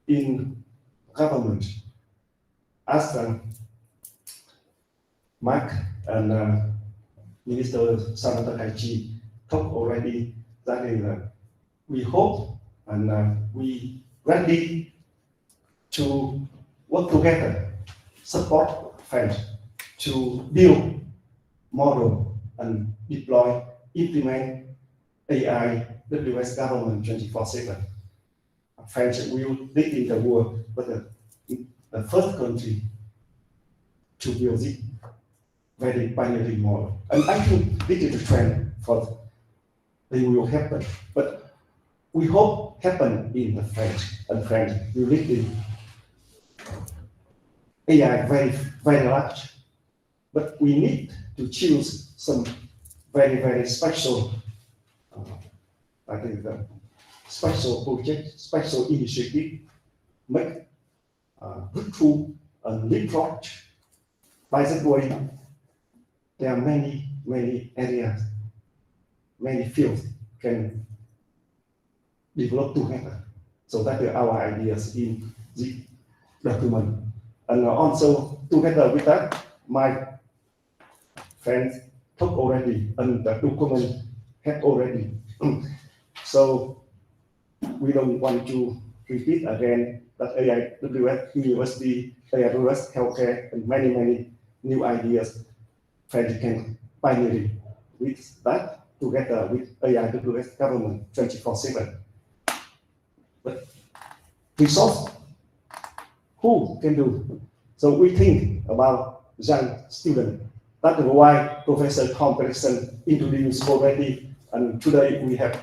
in government, as Mark and Minister Samantha Kaichi talked already, that is, we hope and we ready to work together, support French to build model and deploy, implement AIWS government 24/7. France will lead in the world, but the first country to build it very pioneering model. And I think this is a trend for they will happen. But we hope happen in the French, and French will lead in AI very, very large. But we need to choose some very, very special, I think the special project, special initiative, make breakthrough and leapfrog. By that way, there are many, many areas, many fields can develop together. So that are our ideas in the document. And also together with that, my friends talk already, and the document have already. So we don't want to repeat again that AIWS University, AIWS Healthcare, and many, many new ideas French can pioneer with that together with AIWS government 24/7. But resource, who can do? So we think about young students. That's why Professor Tom Gregson introduced already, and today we have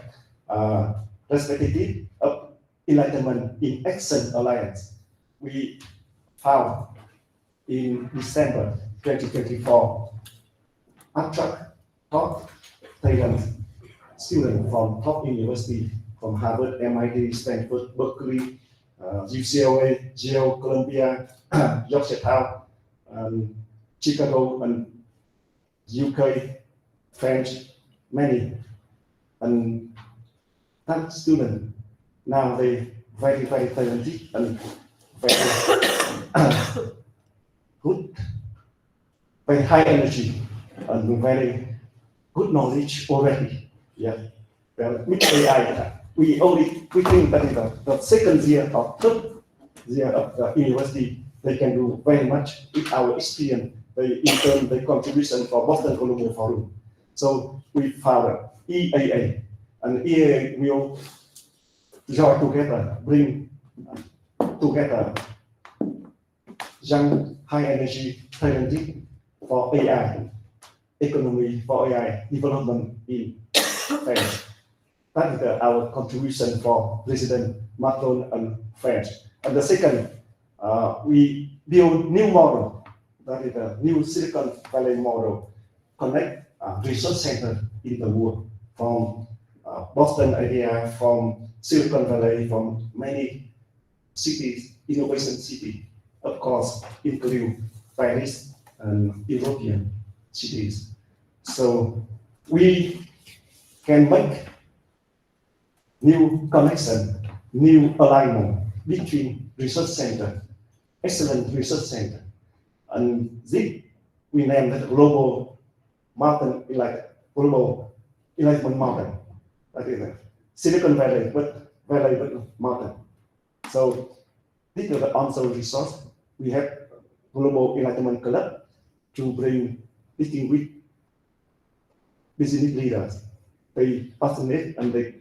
representative of Enlightenment in Action Alliance. We found in December 2024, attract top talent students from top university, from Harvard, MIT, Stanford, Berkeley, UCLA, Yale, Columbia, Georgetown, Chicago, and UK, French, many. And that student, now they very, very talented and very good, very high energy and very good knowledge already. Yeah. Well, with AI, we think that in the second year or third year of the university, they can do very much with our experience, the contribution for Boston Colonial Forum. So we found EAA, and EAA will join together, bring together young, high energy, talented for AI, economy for AI development in France. That is our contribution for President Macron and France. And the second, we build new model, that is a new Silicon Valley model, connect research center in the world from Boston area, from Silicon Valley, from many cities, innovation city, of course, including Paris and European cities. So we can make new connection, new alignment between research center, excellent research center, and this we named it global mountain, like global enlightenment mountain. That is a Silicon Valley, but mountain. So this is the also resource. We have global enlightenment club to bring distinguished business leaders. They passionate and they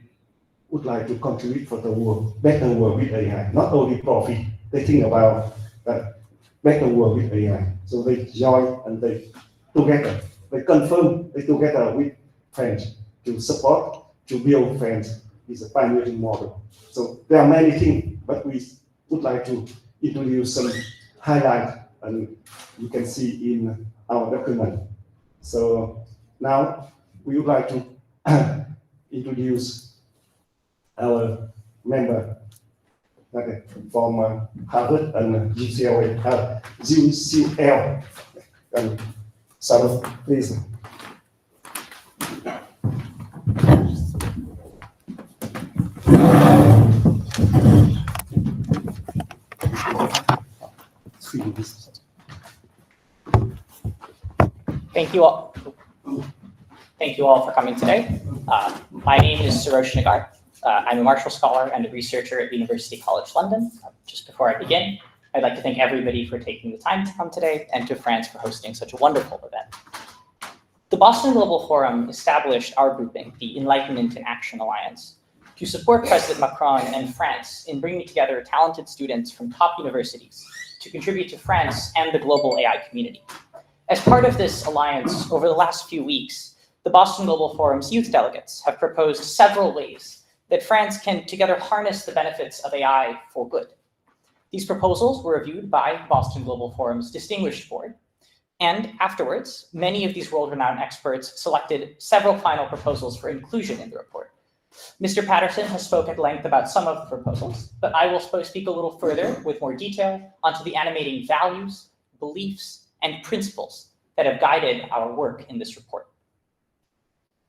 would like to contribute for the world, better world with AI, not only profit. They think about that better world with AI. So they join and they together, they confirm they together with French to support, to build France is a pioneering model. So there are many things, but we would like to introduce some highlight, and you can see in our document. So now we would like to introduce our member from Harvard and UCLA, UCL. And Sarah, please. Thank you all. Thank you all for coming today. My name is Sarosh Nagar. I'm a Marshall Scholar and a researcher at University College London. Just before I begin, I'd like to thank everybody for taking the time to come today and to France for hosting such a wonderful event. The Boston Global Forum established our grouping, the Enlightenment in Action Alliance, to support President Macron and France in bringing together talented students from top universities to contribute to France and the global AI community. As part of this alliance, over the last few weeks, the Boston Global Forum's youth delegates have proposed several ways that France can together harness the benefits of AI for good. These proposals were reviewed by Boston Global Forum's distinguished board, and afterwards, many of these world-renowned experts selected several final proposals for inclusion in the report. Mr. Patterson has spoken at length about some of the proposals, but I will speak a little further with more detail onto the animating values, beliefs, and principles that have guided our work in this report.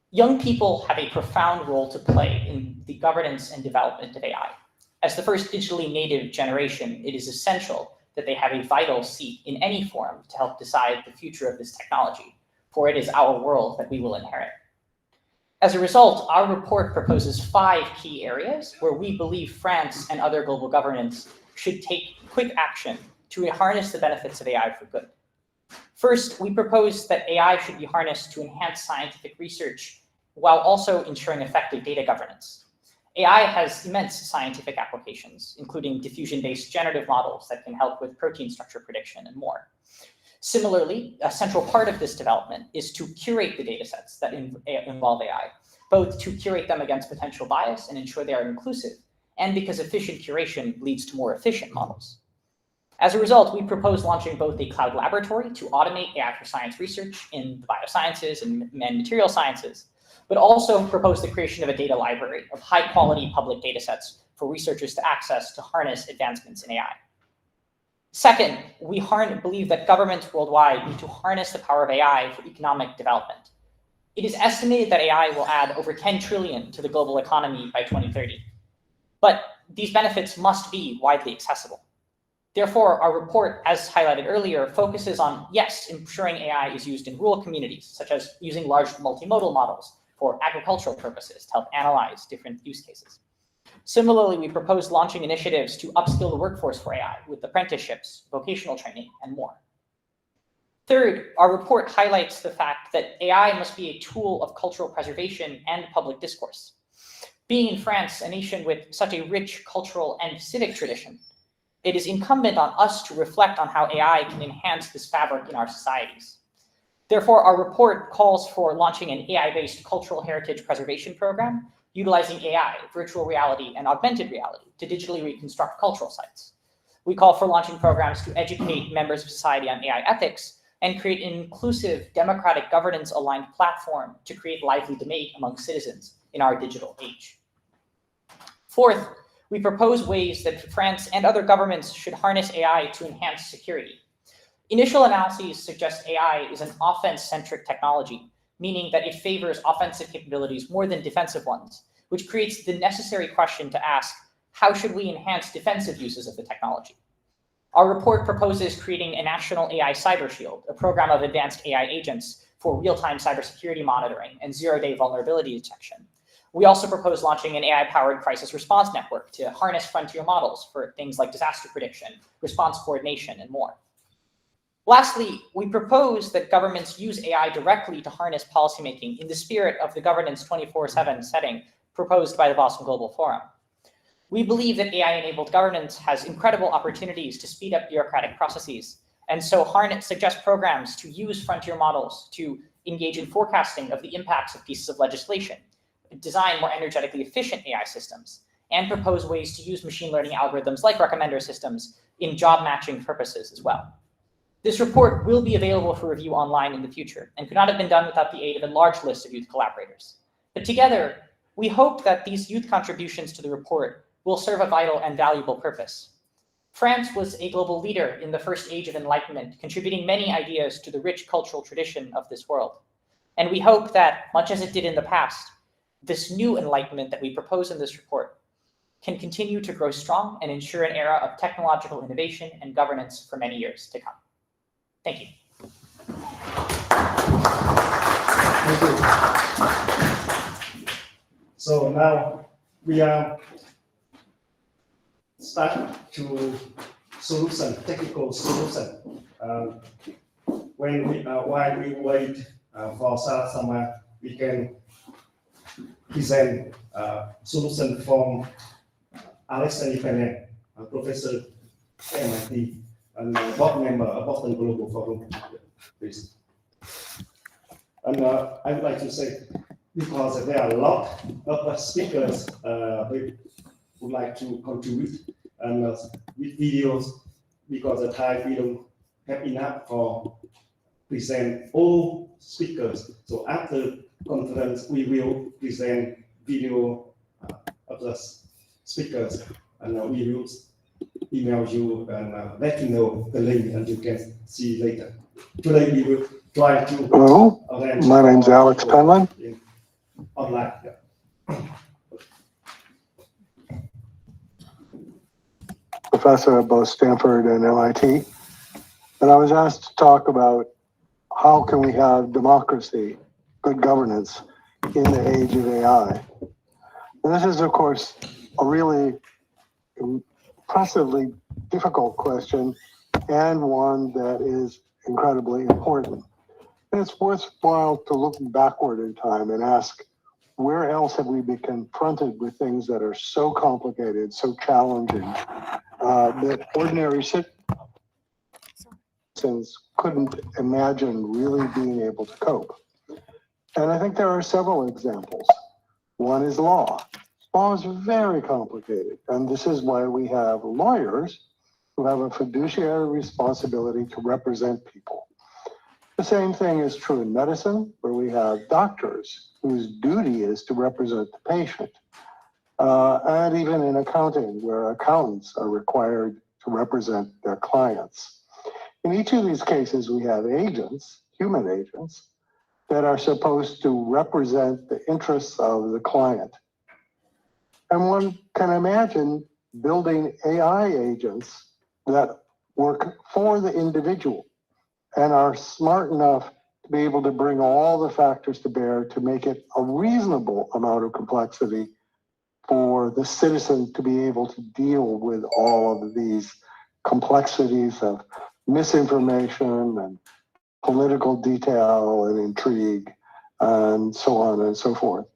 Young people have a profound role to play in the governance and development of AI. As the first digitally native generation, it is essential that they have a vital seat in any forum to help decide the future of this technology, for it is our world that we will inherit. As a result, our report proposes 5 key areas where we believe France and other global governments should take quick action to harness the benefits of AI for good. First, we propose that AI should be harnessed to enhance scientific research while also ensuring effective data governance. AI has immense scientific applications, including diffusion-based generative models that can help with protein structure prediction and more. Similarly, a central part of this development is to curate the datasets that involve AI, both to curate them against potential bias and ensure they are inclusive, and because efficient curation leads to more efficient models. As a result, we propose launching both a cloud laboratory to automate AI for science research in the biosciences and material sciences, but also propose the creation of a data library of high-quality public datasets for researchers to access to harness advancements in AI. Second, we believe that governments worldwide need to harness the power of AI for economic development. It is estimated that AI will add over 10 trillion to the global economy by 2030. But these benefits must be widely accessible. Therefore, our report, as highlighted earlier, focuses on, yes, ensuring AI is used in rural communities, such as using large multimodal models for agricultural purposes to help analyze different use cases. Similarly, we propose launching initiatives to upskill the workforce for AI with apprenticeships, vocational training, and more. Third, our report highlights the fact that AI must be a tool of cultural preservation and public discourse. Being in France, a nation with such a rich cultural and civic tradition, it is incumbent on us to reflect on how AI can enhance this fabric in our societies. Therefore, our report calls for launching an AI-based cultural heritage preservation program utilizing AI, virtual reality, and augmented reality to digitally reconstruct cultural sites. We call for launching programs to educate members of society on AI ethics and create an inclusive, democratic governance-aligned platform to create lively debate among citizens in our digital age. Fourth, we propose ways that France and other governments should harness AI to enhance security. Initial analyses suggest AI is an offense-centric technology, meaning that it favors offensive capabilities more than defensive ones, which creates the necessary question to ask, how should we enhance defensive uses of the technology? Our report proposes creating a national AI cyber shield, a program of advanced AI agents for real-time cybersecurity monitoring and zero-day vulnerability detection. We also propose launching an AI-powered crisis response network to harness frontier models for things like disaster prediction, response coordination, and more. Lastly, we propose that governments use AI directly to harness policymaking in the spirit of the governance 24/7 setting proposed by the Boston Global Forum. We believe that AI-enabled governance has incredible opportunities to speed up bureaucratic processes, and so suggest programs to use frontier models to engage in forecasting of the impacts of pieces of legislation, design more energetically efficient AI systems, and propose ways to use machine learning algorithms like recommender systems in job matching purposes as well. This report will be available for review online in the future and could not have been done without the aid of a large list of youth collaborators. But together, we hope that these youth contributions to the report will serve a vital and valuable purpose. France was a global leader in the first age of enlightenment, contributing many ideas to the rich cultural tradition of this world. And we hope that, much as it did in the past, this new enlightenment that we propose in this report can continue to grow strong and ensure an era of technological innovation and governance for many years to come. Thank you. Thank you. So now we are start to technical solution. While we wait for Sarah Sama, we can present solution from Alexander Pennant, professor at MIT and board member of Boston Global Forum. Please. And I would like to say, because there are a lot of speakers who would like to contribute and with videos, because the time we don't have enough for present all speakers. So after conference, we will present video of the speakers, and we will email you and let you know the link, and you can see later. Today we will try to. Hello, my name's Alex Penland. Online. Yeah. Professor at both Stanford and MIT. And I was asked to talk about how can we have democracy, good governance in the age of AI. And this is, of course, a really impressively difficult question and one that is incredibly important. And it's worthwhile to look backward in time and ask, where else have we been confronted with things that are so complicated, so challenging, that ordinary citizens couldn't imagine really being able to cope? And I think there are several examples. One is law. Law is very complicated, and this is why we have lawyers who have a fiduciary responsibility to represent people. The same thing is true in medicine, where we have doctors whose duty is to represent the patient. And even in accounting, where accountants are required to represent their clients. In each of these cases, we have agents, human agents, that are supposed to represent the interests of the client. And one can imagine building AI agents that work for the individual and are smart enough to be able to bring all the factors to bear to make it a reasonable amount of complexity for the citizen to be able to deal with all of these complexities of misinformation and political detail and intrigue and so on and so forth.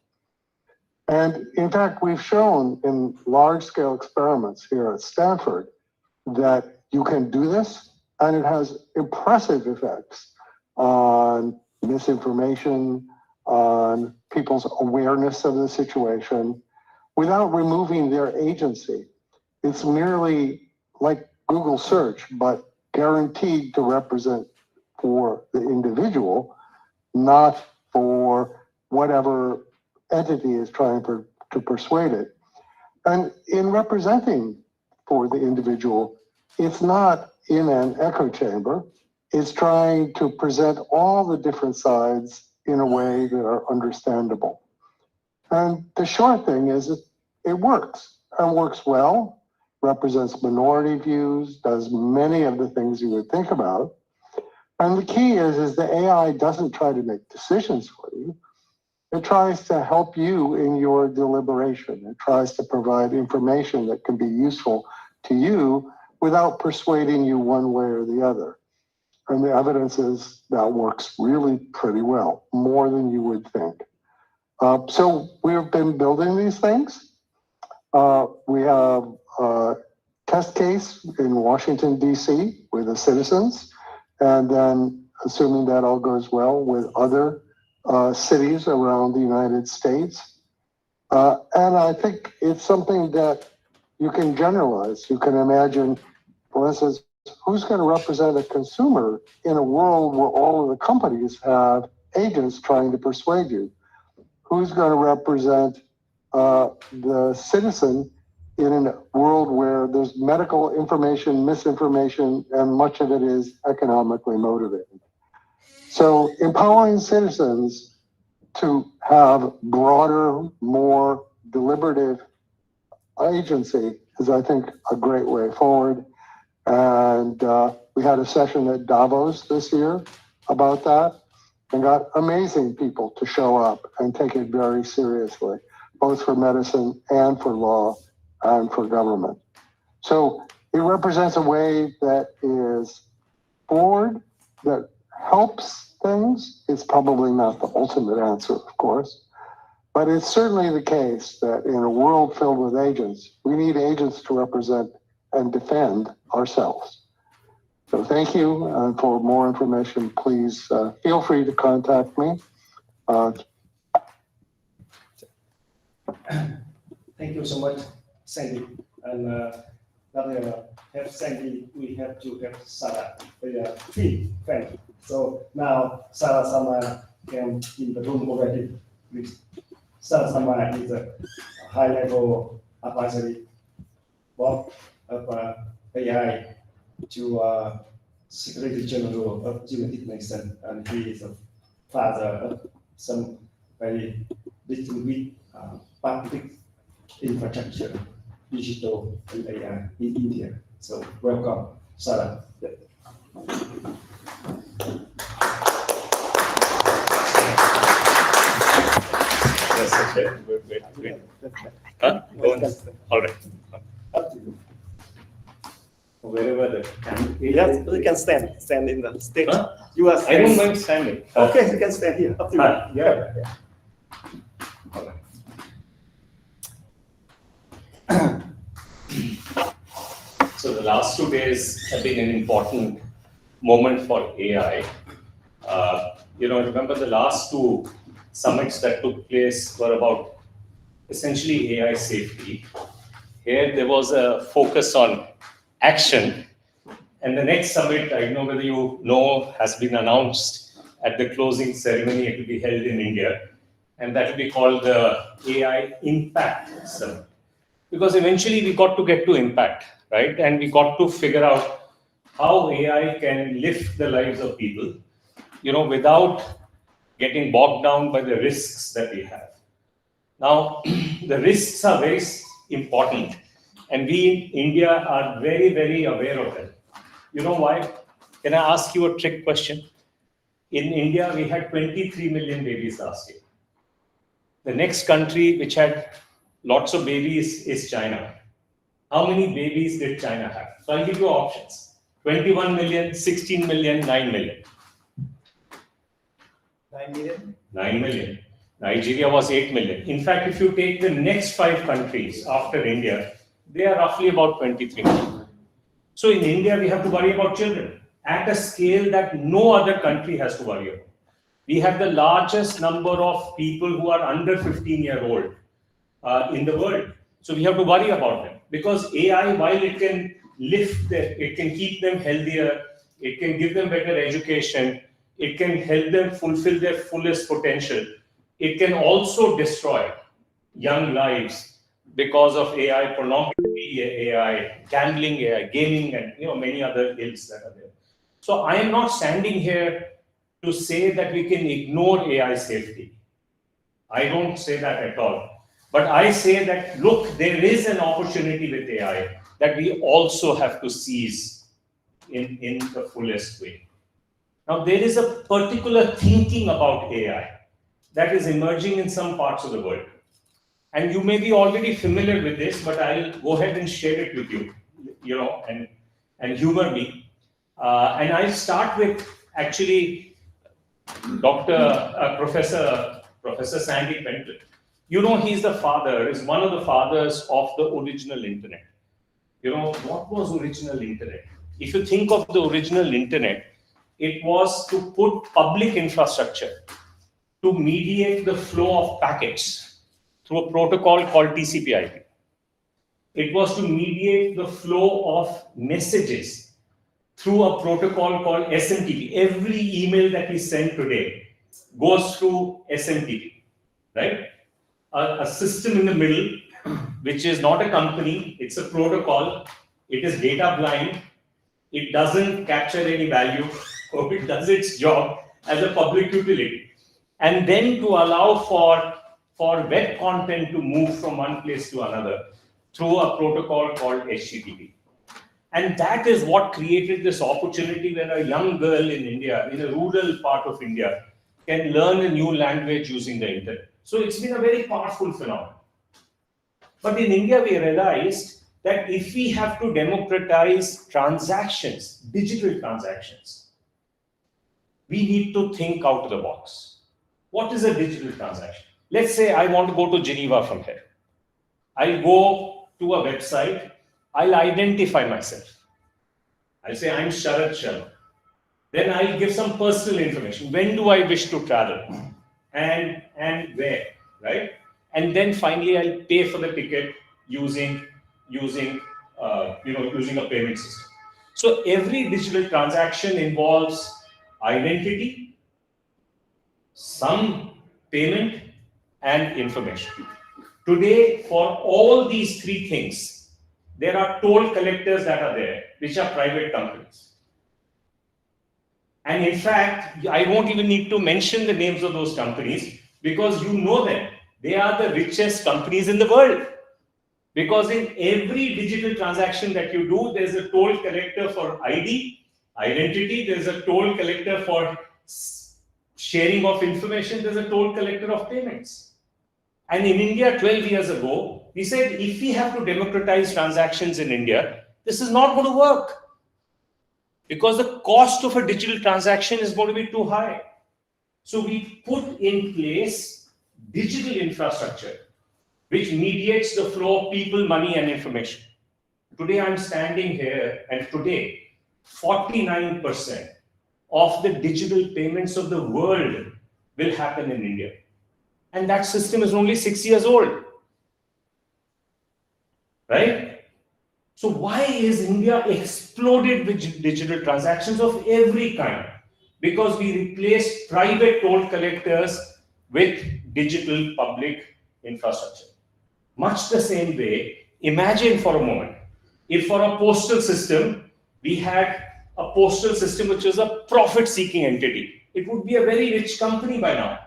And in fact, we've shown in large-scale experiments here at Stanford that you can do this, and it has impressive effects on misinformation, on people's awareness of the situation, without removing their agency. It's merely like Google search, but guaranteed to represent for the individual, not for whatever entity is trying to persuade it. And in representing for the individual, it's not in an echo chamber. It's trying to present all the different sides in a way that are understandable. And the short thing is it works, and works well, represents minority views, does many of the things you would think about. And the key is the AI doesn't try to make decisions for you. It tries to help you in your deliberation. It tries to provide information that can be useful to you without persuading you one way or the other. And the evidence is that works really pretty well, more than you would think. So we've been building these things. We have a test case in Washington, D.C. with the citizens, and then assuming that all goes well with other cities around the United States. And I think it's something that you can generalize. You can imagine, for instance, who's going to represent a consumer in a world where all of the companies have agents trying to persuade you? Who's going to represent the citizen in a world where there's medical information, misinformation, and much of it is economically motivated? So empowering citizens to have broader, more deliberative agency is, I think, a great way forward. And we had a session at Davos this year about that, and got amazing people to show up and take it very seriously, both for medicine and for law and for government. So it represents a way that is forward, that helps things. It's probably not the ultimate answer, of course, but it's certainly the case that in a world filled with agents, we need agents to represent and defend ourselves. So thank you. For more information, please feel free to contact me. Thank you so much, Sandy. And now have Sandy, we have to have Sarah. They are three friends. So now Sarah Sama came in the room already. Sarah Sama is a high-level advisory board of AI to Secretary General of United Nations, and he is a father of some very distinguished public infrastructure, digital and AI in India. So welcome, Sarah. Yes, okay. Wait. Huh? Go on. All right. Up to you. Wherever the Yes, you can stand in the stage. Huh? You are I don't mind standing. Okay, you can stand here. Up to you. Yeah. All right. So the last 2 days have been an important moment for AI. Remember the last two summits that took place were about essentially AI safety. Here there was a focus on action. And the next summit, I don't know whether you know, has been announced at the closing ceremony. It will be held in India. And that will be called the AI Impact Summit. Because eventually we got to get to impact, right? And we got to figure out how AI can lift the lives of people, without getting bogged down by the risks that we have. Now, the risks are very important, and we in India are very, very aware of them. You know why? Can I ask you a trick question? In India, we had 23 million babies last year. The next country which had lots of babies is China. How many babies did China have? So I'll give you options. 21 million, 16 million, 9 million. 9 million? 9 million. Nigeria was 8 million. In fact, if you take the next 5 countries after India, they are roughly about 23 million. So in India, we have to worry about children at a scale that no other country has to worry about. We have the largest number of people who are under 15-year-old in the world. So we have to worry about them, because AI, while it can lift them, it can keep them healthier, it can give them better education, it can help them fulfill their fullest potential. It can also destroy young lives because of AI, pornography, AI, gambling, AI, gaming, and many other ills that are there. So I am not standing here to say that we can ignore AI safety. I don't say that at all. But I say that, look, there is an opportunity with AI that we also have to seize in the fullest way. Now, there is a particular thinking about AI that is emerging in some parts of the world. And you may be already familiar with this, but I'll go ahead and share it with you, and humor me. And I'll start with actually Professor Sandy Pentland. He's the father, is one of the fathers of the original internet. What was original internet? If you think of the original internet, it was to put public infrastructure to mediate the flow of packets through a protocol called TCP/IP. It was to mediate the flow of messages through a protocol called SMTP. Every email that we send today goes through SMTP, right? A system in the middle, which is not a company, it's a protocol, it is data blind, it doesn't capture any value, or it does its job as a public utility. And then to allow for web content to move from one place to another through a protocol called HTTP. And that is what created this opportunity where a young girl in India, in a rural part of India, can learn a new language using the internet. So it's been a very powerful phenomenon. But in India, we realized that if we have to democratize transactions, digital transactions, we need to think out of the box. What is a digital transaction? Let's say I want to go to Geneva from here. I'll go to a website. I'll identify myself. I'll say I'm Sharad Sharma. Then I'll give some personal information. When do I wish to travel? And where, right? And then finally I'll pay for the ticket using a payment system. So every digital transaction involves identity, some payment, and information. Today, for all these three things, there are toll collectors that are there, which are private companies. And in fact, I won't even need to mention the names of those companies because you know them. They are the richest companies in the world. Because in every digital transaction that you do, there's a toll collector for identity, there's a toll collector for sharing of information, there's a toll collector of payments. And in India, 12 years ago, we said, if we have to democratize transactions in India, this is not going to work. Because the cost of a digital transaction is going to be too high. So we put in place digital infrastructure, which mediates the flow of people, money, and information. Today, I'm standing here, and today, 49% of the digital payments of the world will happen in India. And that system is only 6 years old. Right? So why is India exploded with digital transactions of every kind? Because we replaced private toll collectors with digital public infrastructure. Much the same way, imagine for a moment, if for a postal system, we had a postal system which was a profit-seeking entity, it would be a very rich company by now.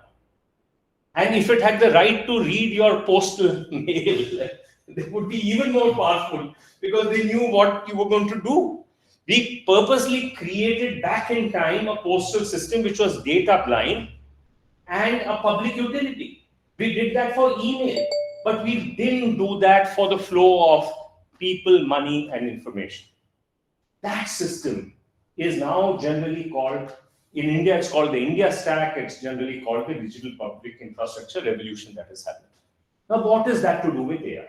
And if it had the right to read your postal mail, they would be even more powerful because they knew what you were going to do. We purposely created back in time a postal system which was data blind and a public utility. We did that for email, but we didn't do that for the flow of people, money, and information. That system is now generally called, in India, it's called the India Stack. It's generally called the digital public infrastructure revolution that is happening. Now, what is that to do with AI?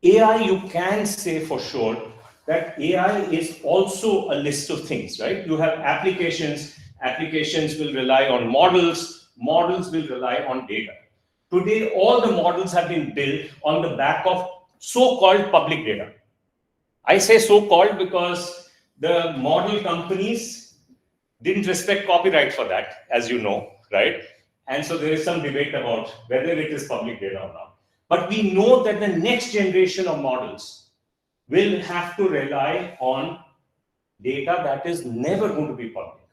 AI, you can say for sure that AI is also a list of things, right? You have applications will rely on models will rely on data. Today, all the models have been built on the back of so-called public data. I say so-called because the model companies didn't respect copyright for that, as you know, right? And so there is some debate about whether it is public data or not. But we know that the next generation of models will have to rely on data that is never going to be public.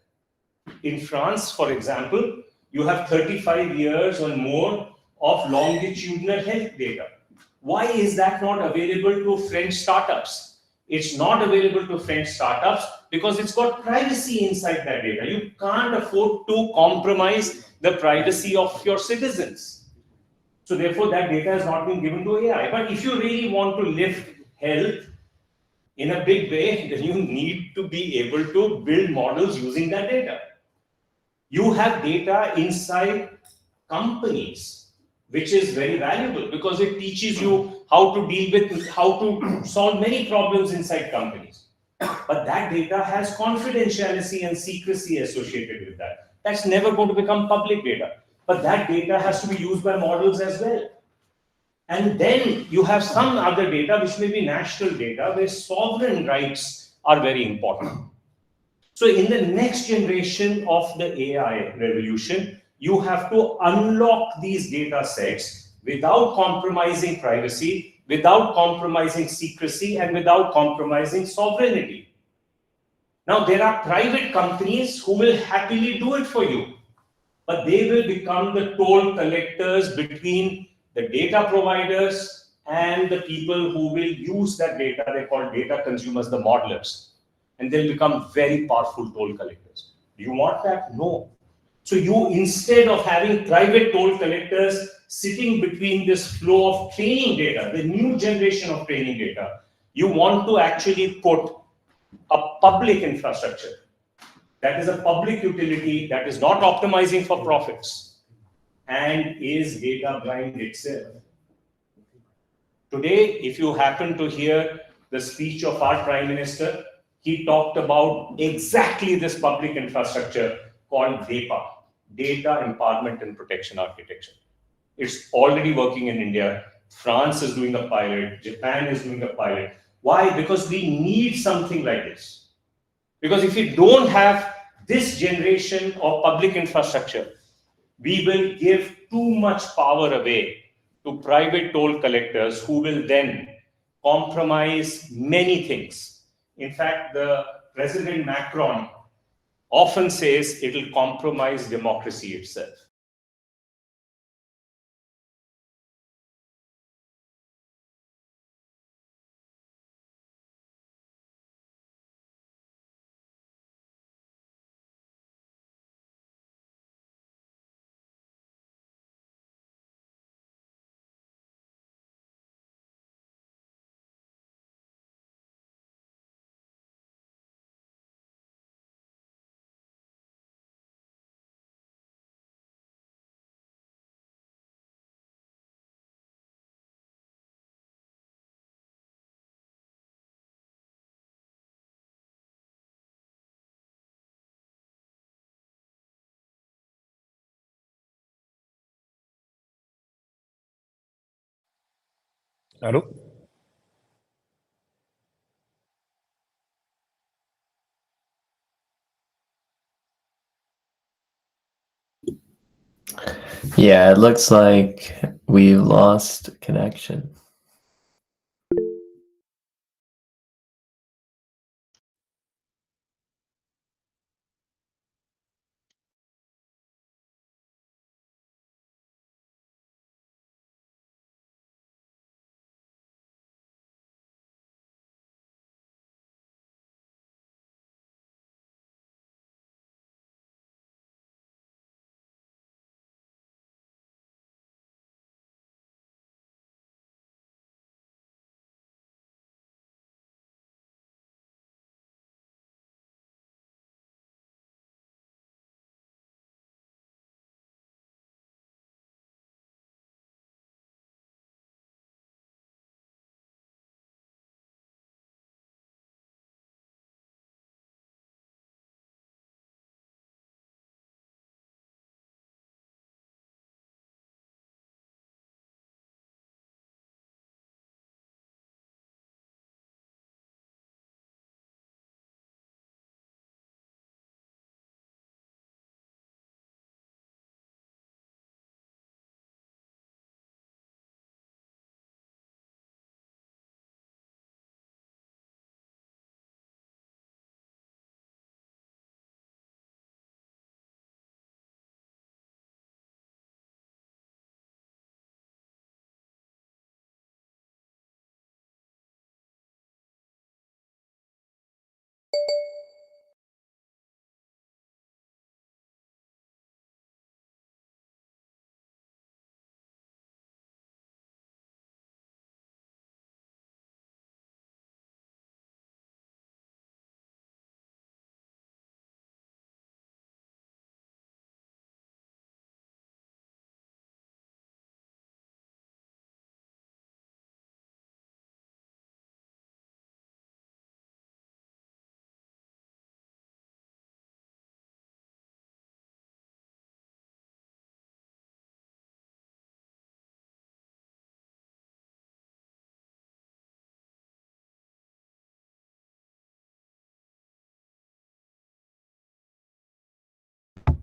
In France, for example, you have 35 years or more of longitudinal health data. Why is that not available to French startups? It's not available to French startups because it's got privacy inside that data. You can't afford to compromise the privacy of your citizens. So therefore, that data has not been given to AI. But if you really want to lift health in a big way, then you need to be able to build models using that data. You have data inside companies, which is very valuable because it teaches you how to solve many problems inside companies. But that data has confidentiality and secrecy associated with that. That's never going to become public data. But that data has to be used by models as well. And then you have some other data, which may be national data, where sovereign rights are very important. So in the next generation of the AI revolution, you have to unlock these data sets without compromising privacy, without compromising secrecy, and without compromising sovereignty. Now, there are private companies who will happily do it for you, but they will become the toll collectors between the data providers and the people who will use that data. They're called data consumers, the modelers, and they'll become very powerful toll collectors. Do you want that? No. So you, instead of having private toll collectors sitting between this flow of training data, the new generation of training data, you want to actually put a public infrastructure that is a public utility that is not optimizing for profits and is data blind itself. Today, if you happen to hear the speech of our Prime Minister, he talked about exactly this public infrastructure called DEPA, Data Empowerment and Protection Architecture. It's already working in India. France is doing a pilot. Japan is doing a pilot. Why? Because we need something like this. Because if we don't have this generation of public infrastructure, we will give too much power away to private toll collectors who will then compromise many things. In fact, the President Macron often says it will compromise democracy itself. Allô? Yeah, it looks like we lost connection.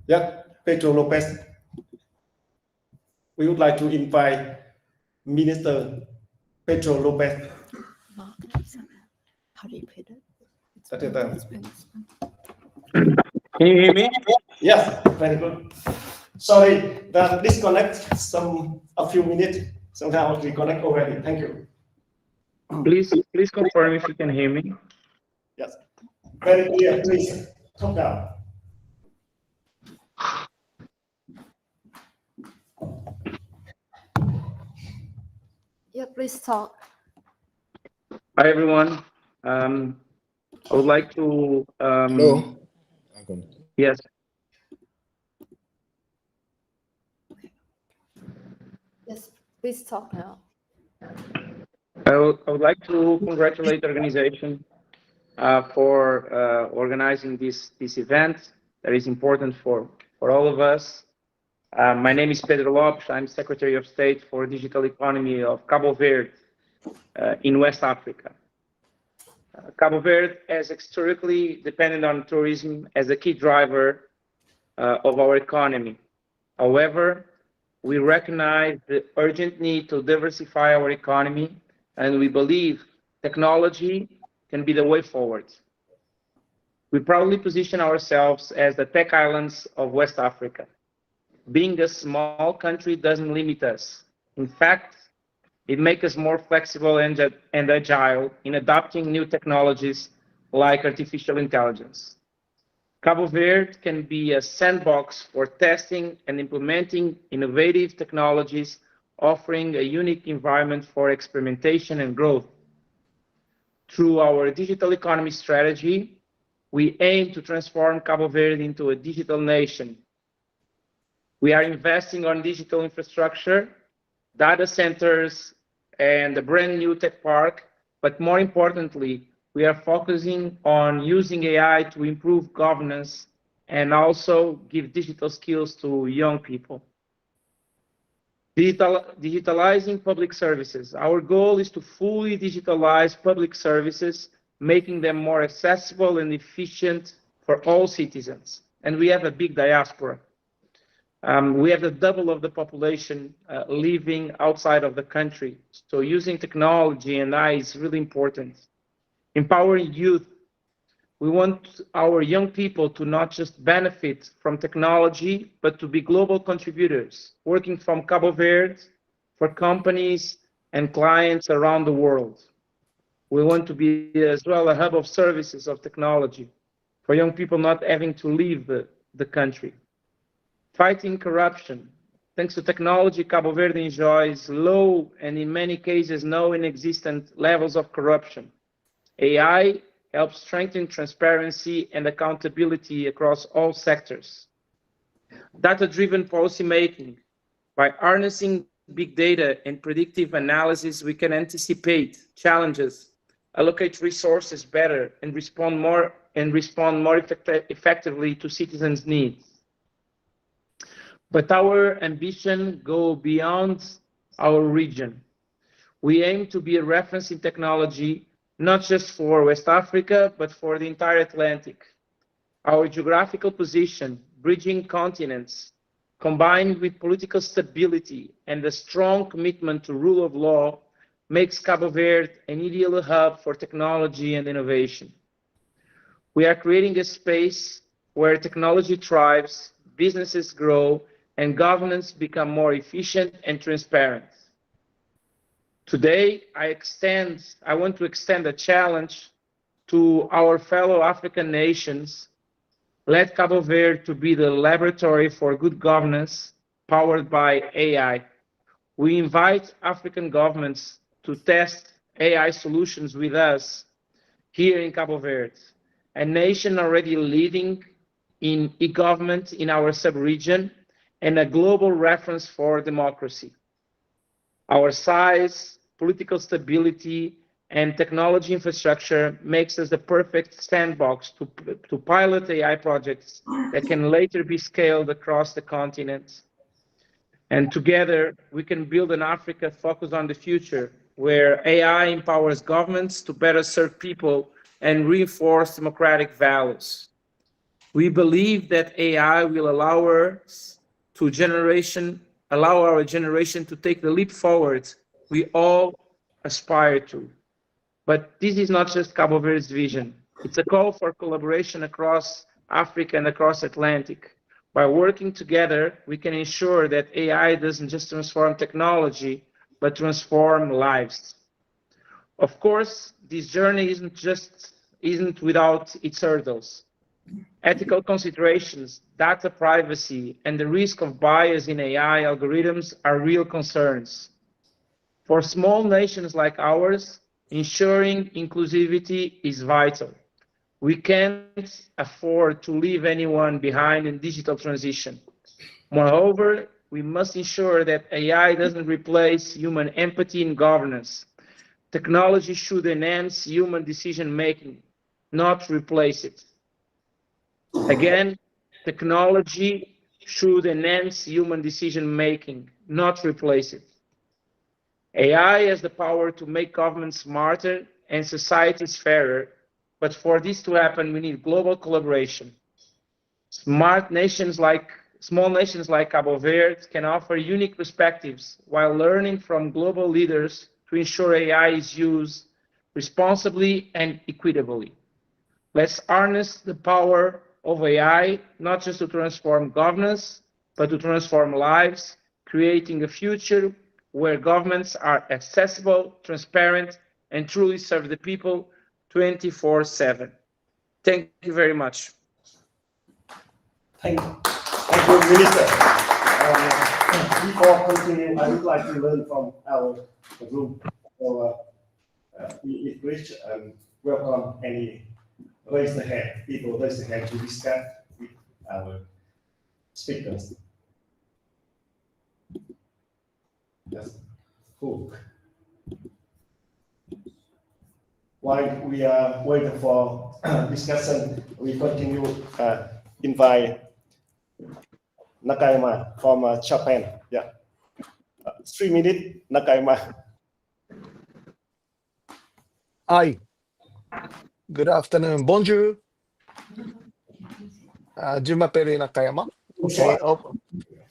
Yeah, Pedro Lopez. We would like to invite Minister Pedro Lopez. How do you put it? Can you hear me? Yes, very good. Sorry, that disconnect a few minutes. Somehow reconnect already. Thank you. Please confirm if you can hear me. Yes, very clear. Please talk down. Yeah, please talk. Hi everyone. I would like to Hello. Yes. Yes, please talk now. I would like to congratulate the organization for organizing this event that is important for all of us. My name is Pedro Lopes. I'm Secretary of State for Digital Economy of Cabo Verde in West Africa. Cabo Verde has historically depended on tourism as a key driver of our economy. However, we recognize the urgent need to diversify our economy, and we believe technology can be the way forward. We proudly position ourselves as the tech islands of West Africa. Being a small country doesn't limit us. In fact, it makes us more flexible and agile in adopting new technologies like artificial intelligence. Cabo Verde can be a sandbox for testing and implementing innovative technologies, offering a unique environment for experimentation and growth. Through our digital economy strategy, we aim to transform Cabo Verde into a digital nation. We are investing on digital infrastructure, data centers, and a brand new tech park, but more importantly, we are focusing on using AI to improve governance and also give digital skills to young people. Digitalizing public services. Our goal is to fully digitalize public services, making them more accessible and efficient for all citizens. And we have a big diaspora. We have the double of the population living outside of the country. So using technology and AI is really important. Empowering youth. We want our young people to not just benefit from technology, but to be global contributors, working from Cabo Verde for companies and clients around the world. We want to be as well a hub of services of technology for young people not having to leave the country. Fighting corruption. Thanks to technology, Cabo Verde enjoys low and in many cases no inexistent levels of corruption. AI helps strengthen transparency and accountability across all sectors. Data-driven policymaking. By harnessing big data and predictive analysis, we can anticipate challenges, allocate resources better, and respond more effectively to citizens' needs. But our ambition goes beyond our region. We aim to be a reference in technology, not just for West Africa, but for the entire Atlantic. Our geographical position, bridging continents, combined with political stability and a strong commitment to rule of law, makes Cabo Verde an ideal hub for technology and innovation. We are creating a space where technology thrives, businesses grow, and governance become more efficient and transparent. Today, I want to extend a challenge to our fellow African nations. Let Cabo Verde to be the laboratory for good governance powered by AI. We invite African governments to test AI solutions with us here in Cabo Verde, a nation already leading in e-government in our sub-region and a global reference for democracy. Our size, political stability, and technology infrastructure makes us the perfect sandbox to pilot AI projects that can later be scaled across the continent. And together, we can build an Africa focused on the future, where AI empowers governments to better serve people and reinforce democratic values. We believe that AI will allow our generation to take the leap forward we all aspire to. But this is not just Cabo Verde's vision. It's a call for collaboration across Africa and across Atlantic. By working together, we can ensure that AI doesn't just transform technology, but transform lives. Of course, this journey isn't without its hurdles. Ethical considerations, data privacy, and the risk of bias in AI algorithms are real concerns. For small nations like ours, ensuring inclusivity is vital. We can't afford to leave anyone behind in digital transition. Moreover, we must ensure that AI doesn't replace human empathy and governance. Technology should enhance human decision-making, not replace it. Again, technology should enhance human decision-making, not replace it. AI has the power to make governments smarter and societies fairer, but for this to happen, we need global collaboration. Small nations like Cabo Verde can offer unique perspectives while learning from global leaders to ensure AI is used responsibly and equitably. Let's harness the power of AI, not just to transform governance, but to transform lives, creating a future where governments are accessible, transparent, and truly serve the people 24/7. Thank you very much. Thank you, Minister. Before continuing, I would like to learn from our group. So, we reach and welcome any raise the hand. People raise the hand to discuss with our speakers. Yes. Cool. While we are waiting for discussion, we continue invite Nakayama from Japan. Yeah. 3 minutes, Nakayama. Hi. Good afternoon. Bonjour. Je m'appelle Nakayama. Okay.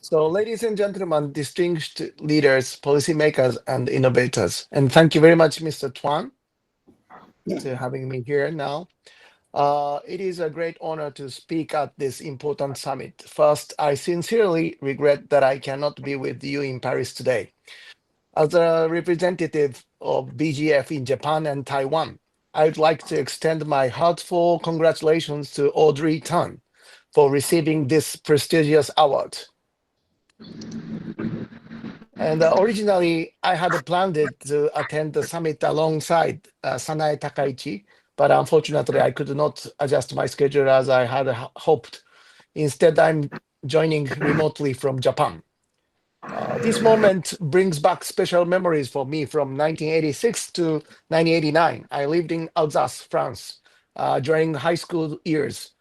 So, ladies and gentlemen, distinguished leaders, policymakers, and innovators, and thank you very much, Mr. Tuan, for having me here now. It is a great honor to speak at this important summit. First, I sincerely regret that I cannot be with you in Paris today. As a representative of BGF in Japan and Taiwan, I would like to extend my heartfelt congratulations to Audrey Tang for receiving this prestigious award. And originally, I had planned to attend the summit alongside Sanae Takaichi, but unfortunately, I could not adjust my schedule as I had hoped. Instead, I'm joining remotely from Japan. This moment brings back special memories for me from 1986 to 1989. I lived in Alsace, France, during high school years.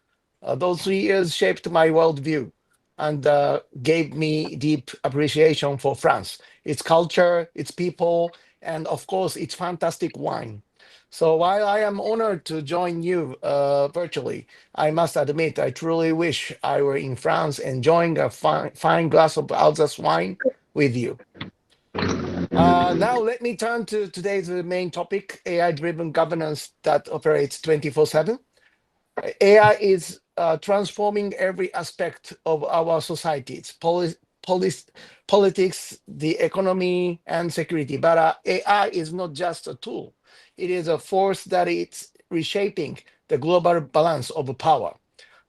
Those 3 years shaped my worldview and gave me deep appreciation for France, its culture, its people, and of course, its fantastic wine. So while I am honored to join you virtually, I must admit I truly wish I were in France enjoying a fine glass of Alsace wine with you. Now let me turn to today's main topic, AI-driven governance that operates 24/7. AI is transforming every aspect of our societies, politics, the economy, and security. But AI is not just a tool. It is a force that is reshaping the global balance of power.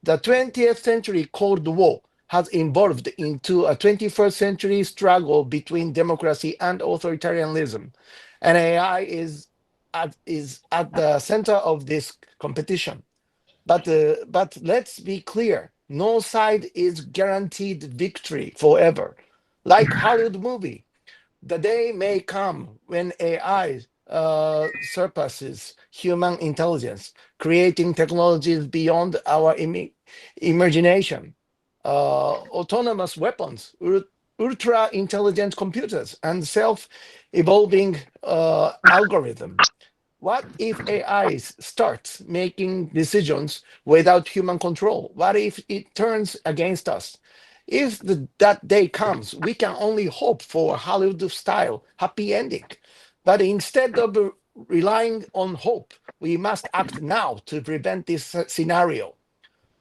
The 20th century Cold War has evolved into a 21st century struggle between democracy and authoritarianism. And AI is at the center of this competition. But let's be clear, no side is guaranteed victory forever. Like Hollywood movie, the day may come when AI surpasses human intelligence, creating technologies beyond our imagination. Autonomous weapons, ultra intelligent computers, and self-evolving algorithm. What if AI starts making decisions without human control? What if it turns against us? If that day comes, we can only hope for a Hollywood-style happy ending. But instead of relying on hope, we must act now to prevent this scenario.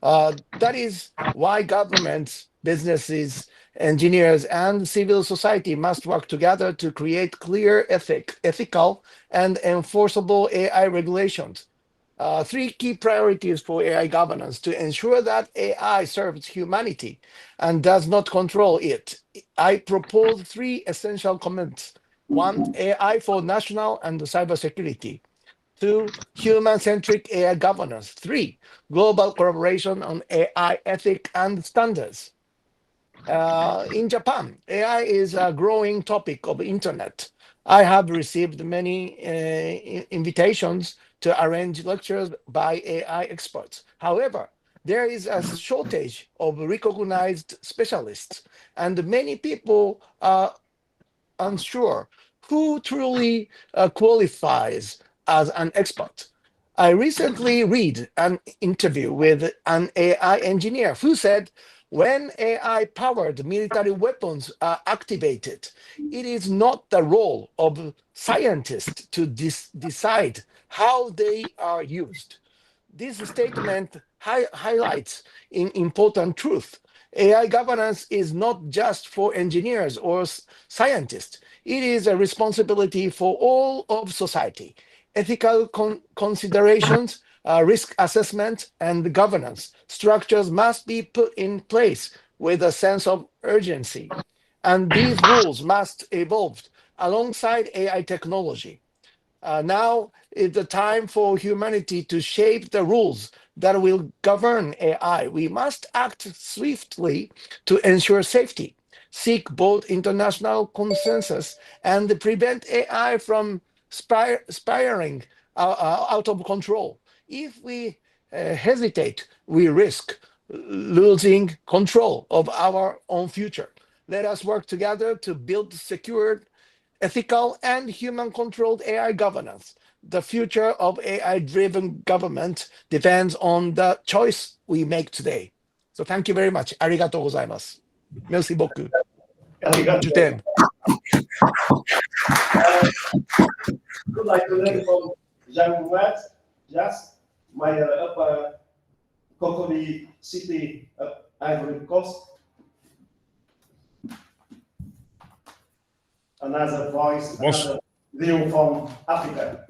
That is why governments, businesses, engineers, and civil society must work together to create clear ethical, and enforceable AI regulations. 3 key priorities for AI governance to ensure that AI serves humanity and does not control it. I propose 3 essential comments. 1, AI for national and cybersecurity. 2, human-centric AI governance. 3, global collaboration on AI ethics and standards. In Japan, AI is a growing topic of the internet. I have received many invitations to arrange lectures by AI experts. However, there is a shortage of recognized specialists, and many people are unsure who truly qualifies as an expert. I recently read an interview with an AI engineer who said, when AI-powered military weapons are activated, it is not the role of scientists to decide how they are used. This statement highlights an important truth. AI governance is not just for engineers or scientists. It is a responsibility for all of society. Ethical considerations, risk assessment, and governance structures must be put in place with a sense of urgency. And these rules must evolve alongside AI technology. Now is the time for humanity to shape the rules that will govern AI. We must act swiftly to ensure safety, seek both international consensus, and prevent AI from spiraling out of control. If we hesitate, we risk losing control of our own future. Let us work together to build secure, ethical, and human-controlled AI governance. The future of AI-driven government depends on the choice we make today. So thank you very much. ありがとうございます。Merci beaucoup. Je t'aime. Would like to learn from Jean Mouat, just my upper Cocody city, Ivory Coast. Another voice, another view from Africa.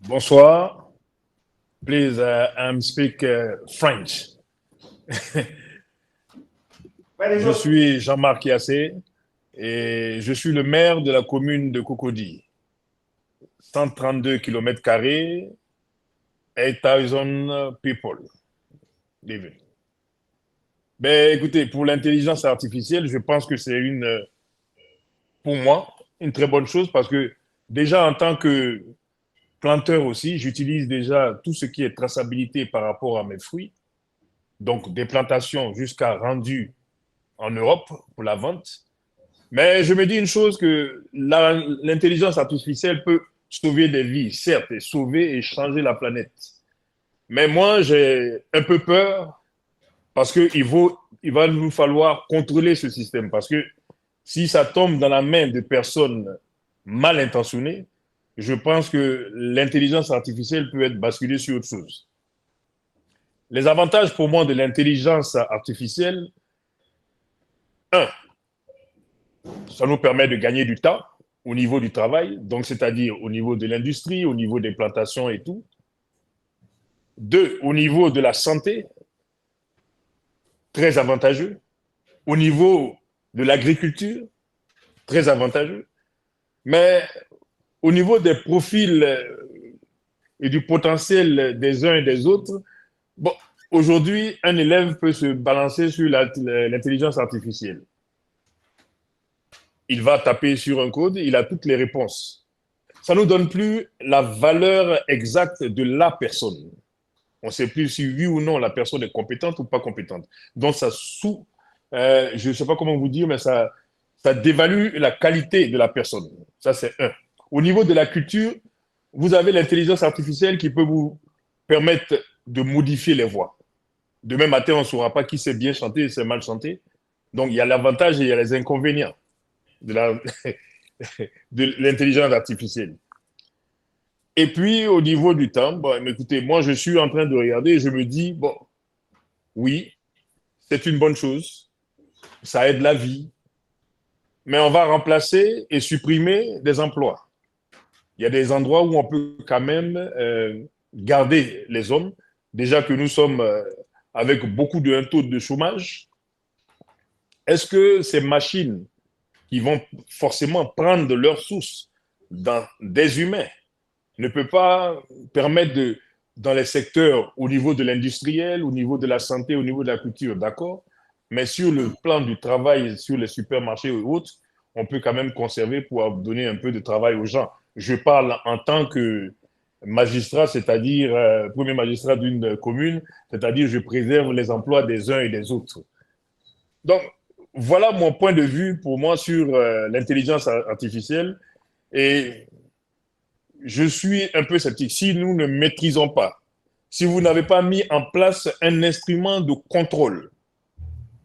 Bonsoir. Please, I'm speak French. Je suis Jean-Marc Yassé et je suis le maire de la commune de Cocody. 132 km², 8,000 people living. Ben, écoutez, pour l'intelligence artificielle, je pense que c'est pour moi, une très bonne chose parce que déjà en tant que planteur aussi, j'utilise déjà tout ce qui est traçabilité par rapport à mes fruits. Donc, des plantations jusqu'à rendu en Europe pour la vente. Mais je me dis une chose que l'intelligence artificielle peut sauver des vies, certes, et sauver et changer la planète. Mais moi, j'ai un peu peur parce qu'il va nous falloir contrôler ce système. Parce que si ça tombe dans la main de personnes mal intentionnées, je pense que l'intelligence artificielle peut être basculée sur autre chose. Les avantages pour moi de l'intelligence artificielle, ça nous permet de gagner du temps au niveau du travail, donc c'est-à-dire au niveau de l'industrie, au niveau des plantations et tout. 2, au niveau de la santé, très avantageux. Au niveau de l'agriculture, très avantageux. Mais au niveau des profils et du potentiel des uns et des autres, bon, aujourd'hui, un élève peut se balancer sur l'intelligence artificielle. Il va taper sur un code, il a toutes les réponses. Ça ne nous donne plus la valeur exacte de la personne. On ne sait plus si oui ou non la personne est compétente ou pas compétente. Donc, ça je ne sais pas comment vous dire, mais ça dévalue la qualité de la personne. Ça, c'est un. Au niveau de la culture, vous avez l'intelligence artificielle qui peut vous permettre de modifier les voix. Demain matin, on ne saura pas qui sait bien chanter et sait mal chanter. Donc, il y a l'avantage et il y a les inconvénients de l'intelligence artificielle. Et puis, au niveau du temps, bon, écoutez, moi, je suis en train de regarder et je me dis, bon, oui, c'est une bonne chose, ça aide la vie, mais on va remplacer et supprimer des emplois. Il y a des endroits où on peut quand même garder les hommes, déjà que nous sommes avec un taux de chômage. Est-ce que ces machines qui vont forcément prendre leur source des humains, ne peut pas permettre dans les secteurs, au niveau de l'industriel, au niveau de la santé, au niveau de la culture, d'accord, mais sur le plan du travail, sur les supermarchés et autres, on peut quand même conserver pour donner un peu de travail aux gens. Je parle en tant que magistrat, c'est-à-dire premier magistrat d'une commune, c'est-à-dire je préserve les emplois des uns et des autres. Donc, voilà mon point de vue pour moi sur l'intelligence artificielle. Et je suis un peu sceptique. Si nous ne maîtrisons pas, si vous n'avez pas mis en place un instrument de contrôle,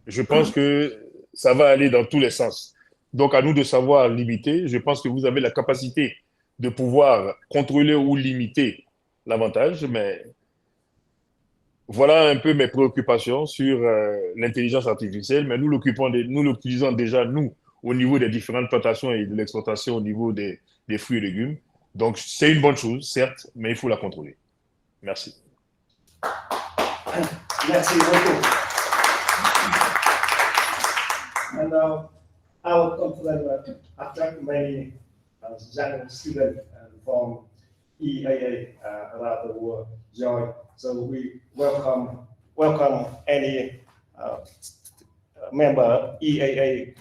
je pense que ça va aller dans tous les sens. Donc, à nous de savoir limiter. Je pense que vous avez la capacité de pouvoir contrôler ou limiter l'avantage, mais voilà un peu mes préoccupations sur l'intelligence artificielle, mais nous l'utilisons déjà, nous, au niveau des différentes plantations et de l'exploitation au niveau des fruits et légumes. Donc, c'est une bonne chose, certes, mais il faut la contrôler. Merci. Merci beaucoup. And our conference attract many young students from EAA around the world join. So we welcome any member of EAA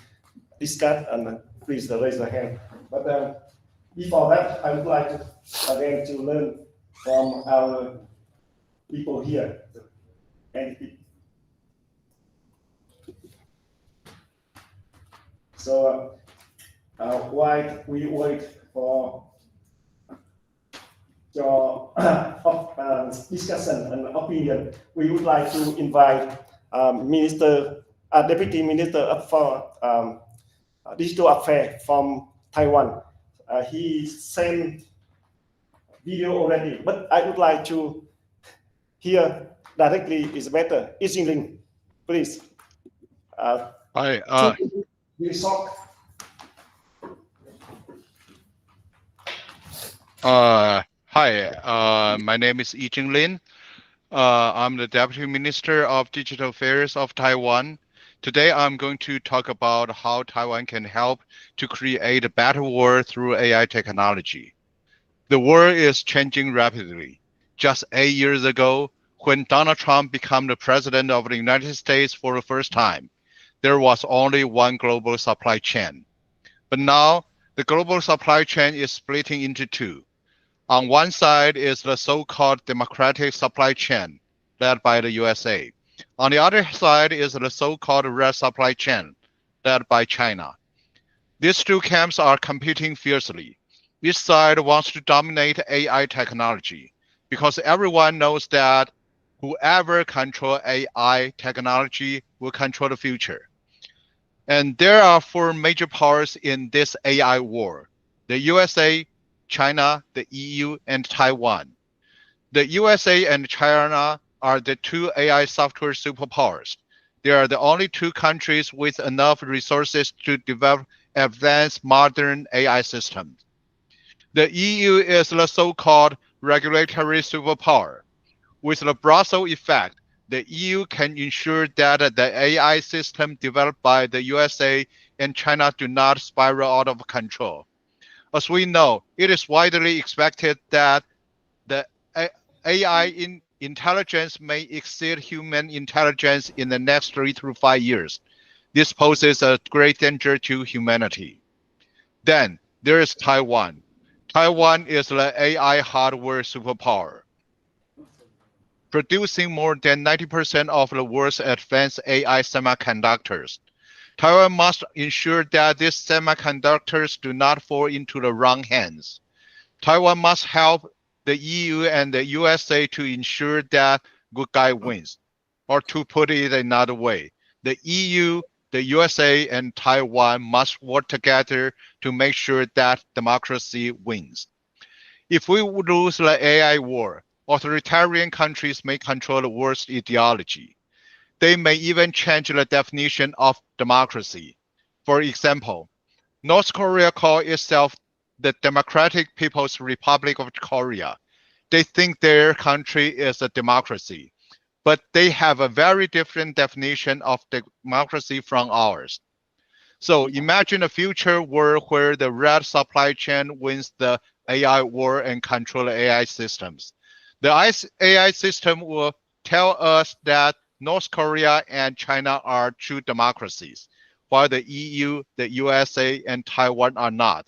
discuss and please raise your hand. But before that, I would like again to learn from our people here. So while we wait for your discussion and opinion, we would like to invite Deputy Minister for Digital Affairs from Taiwan. He sent video already, but I would like to hear directly is better. Yijing, please. Hi. Hi, my name is Yijing Lin. I'm the Deputy Minister of Digital Affairs of Taiwan. Today, I'm going to talk about how Taiwan can help to create a better world through AI technology. The world is changing rapidly. Just 8 years ago, when Donald Trump became the president of the United States for the first time, there was only one global supply chain. But now, the global supply chain is splitting into two. On one side is the so-called democratic supply chain, led by the USA. On the other side is the so-called red supply chain, led by China. These two camps are competing fiercely. Each side wants to dominate AI technology because everyone knows that whoever controls AI technology will control the future. And there are 4 major powers in this AI war: the USA, China, the EU, and Taiwan. The USA and China are the 2 AI software superpowers. They are the only 2 countries with enough resources to develop advanced modern AI systems. The EU is the so-called regulatory superpower. With the Brussels effect, the EU can ensure that the AI system developed by the USA and China do not spiral out of control. As we know, it is widely expected that the AI intelligence may exceed human intelligence in the next 3 to 5 years. This poses a great danger to humanity. Then there is Taiwan. Taiwan is the AI hardware superpower, producing more than 90% of the world's advanced AI semiconductors. Taiwan must ensure that these semiconductors do not fall into the wrong hands. Taiwan must help the EU and the USA to ensure that good guy wins. Or to put it another way, the EU, the USA, and Taiwan must work together to make sure that democracy wins. If we lose the AI war, authoritarian countries may control the world's ideology. They may even change the definition of democracy. For example, North Korea calls itself the Democratic People's Republic of Korea. They think their country is a democracy, but they have a very different definition of democracy from ours. So imagine a future world where the red supply chain wins the AI war and control AI systems. The AI system will tell us that North Korea and China are true democracies, while the EU, the USA, and Taiwan are not.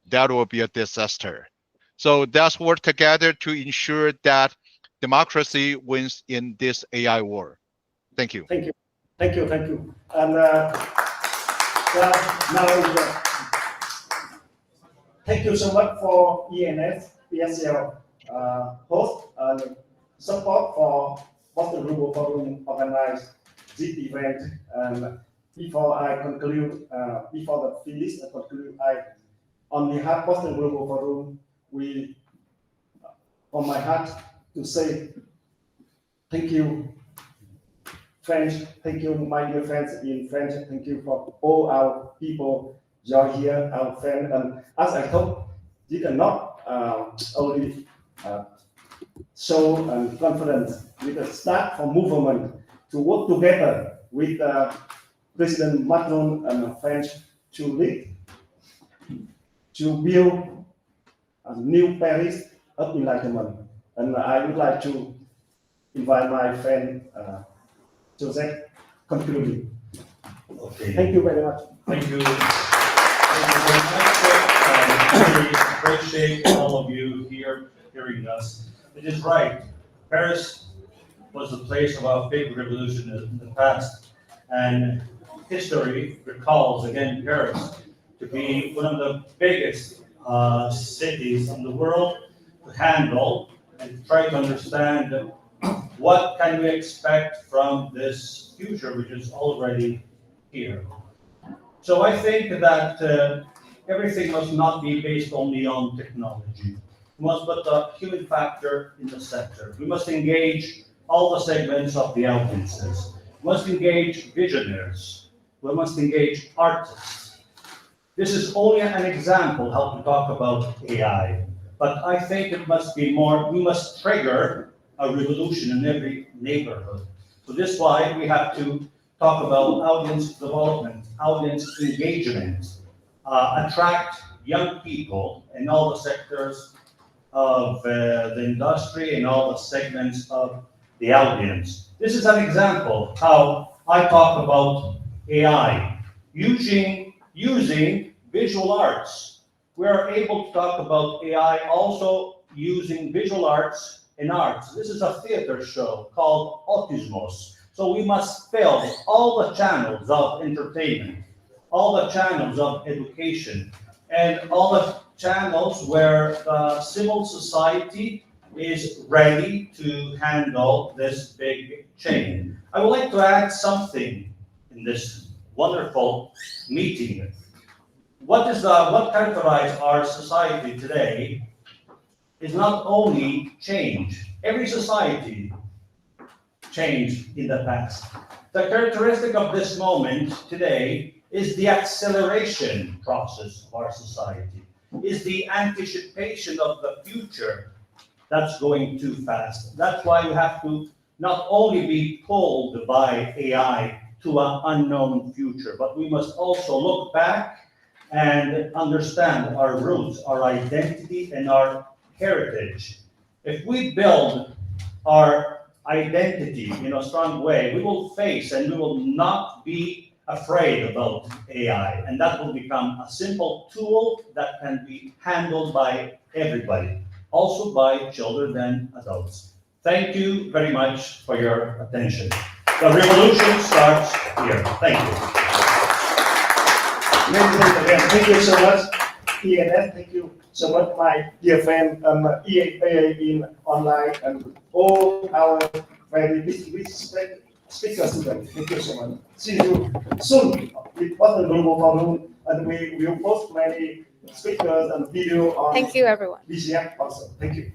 That will be a disaster. So let's work together to ensure that democracy wins in this AI war. Thank you. Thank you. Thank you. Thank you. And now, thank you so much for ENS, PSL host and support for Boston Global Forum organize this event. And before I conclude, before the finish and conclude, on behalf of Boston Global Forum, we, from my heart, to say thank you, French. Thank you, my dear friends in French. Thank you for all our people join here, our friends. And as I thought, you cannot only show confidence with the start for movement to work together with President Macron and French to lead, to build a new Paris of enlightenment. And I would like to invite my friend Joseph concluding. Okay. Thank you very much. Thank you. Thank you very much. I really appreciate all of you here hearing us. It is right. Paris was the place of our big revolution in the past, and history recalls again Paris to be one of the biggest cities in the world to handle and try to understand what can we expect from this future, which is already here. So I think that everything must not be based only on technology. We must put the human factor in the center. We must engage all the segments of the audiences. We must engage visionaries. We must engage artists. This is only an example how to talk about AI, but I think it must be more. We must trigger a revolution in every neighborhood. So this is why we have to talk about audience development, audience engagement, attract young people in all the sectors of the industry and all the segments of the audience. This is an example how I talk about AI using visual arts. We are able to talk about AI also using visual arts and arts. This is a theater show called Autismos. So we must fill all the channels of entertainment, all the channels of education, and all the channels where the civil society is ready to handle this big change. I would like to add something in this wonderful meeting. What characterizes our society today is not only change. Every society changed in the past. The characteristic of this moment today is the acceleration process of our society, is the anticipation of the future that's going too fast. That's why we have to not only be pulled by AI to an unknown future, but we must also look back and understand our roots, our identity, and our heritage. If we build our identity in a strong way, we will face and we will not be afraid about AI, and that will become a simple tool that can be handled by everybody, also by children and adults. Thank you very much for your attention. The revolution starts here. Thank you. Thank you so much, ENS. Thank you so much, my dear friend, EA in online, and all our very distinguished speakers today. Thank you so much. See you soon with Boston Global Forum, and we will post many speakers and video on. Thank you, everyone. BCF also. Thank you.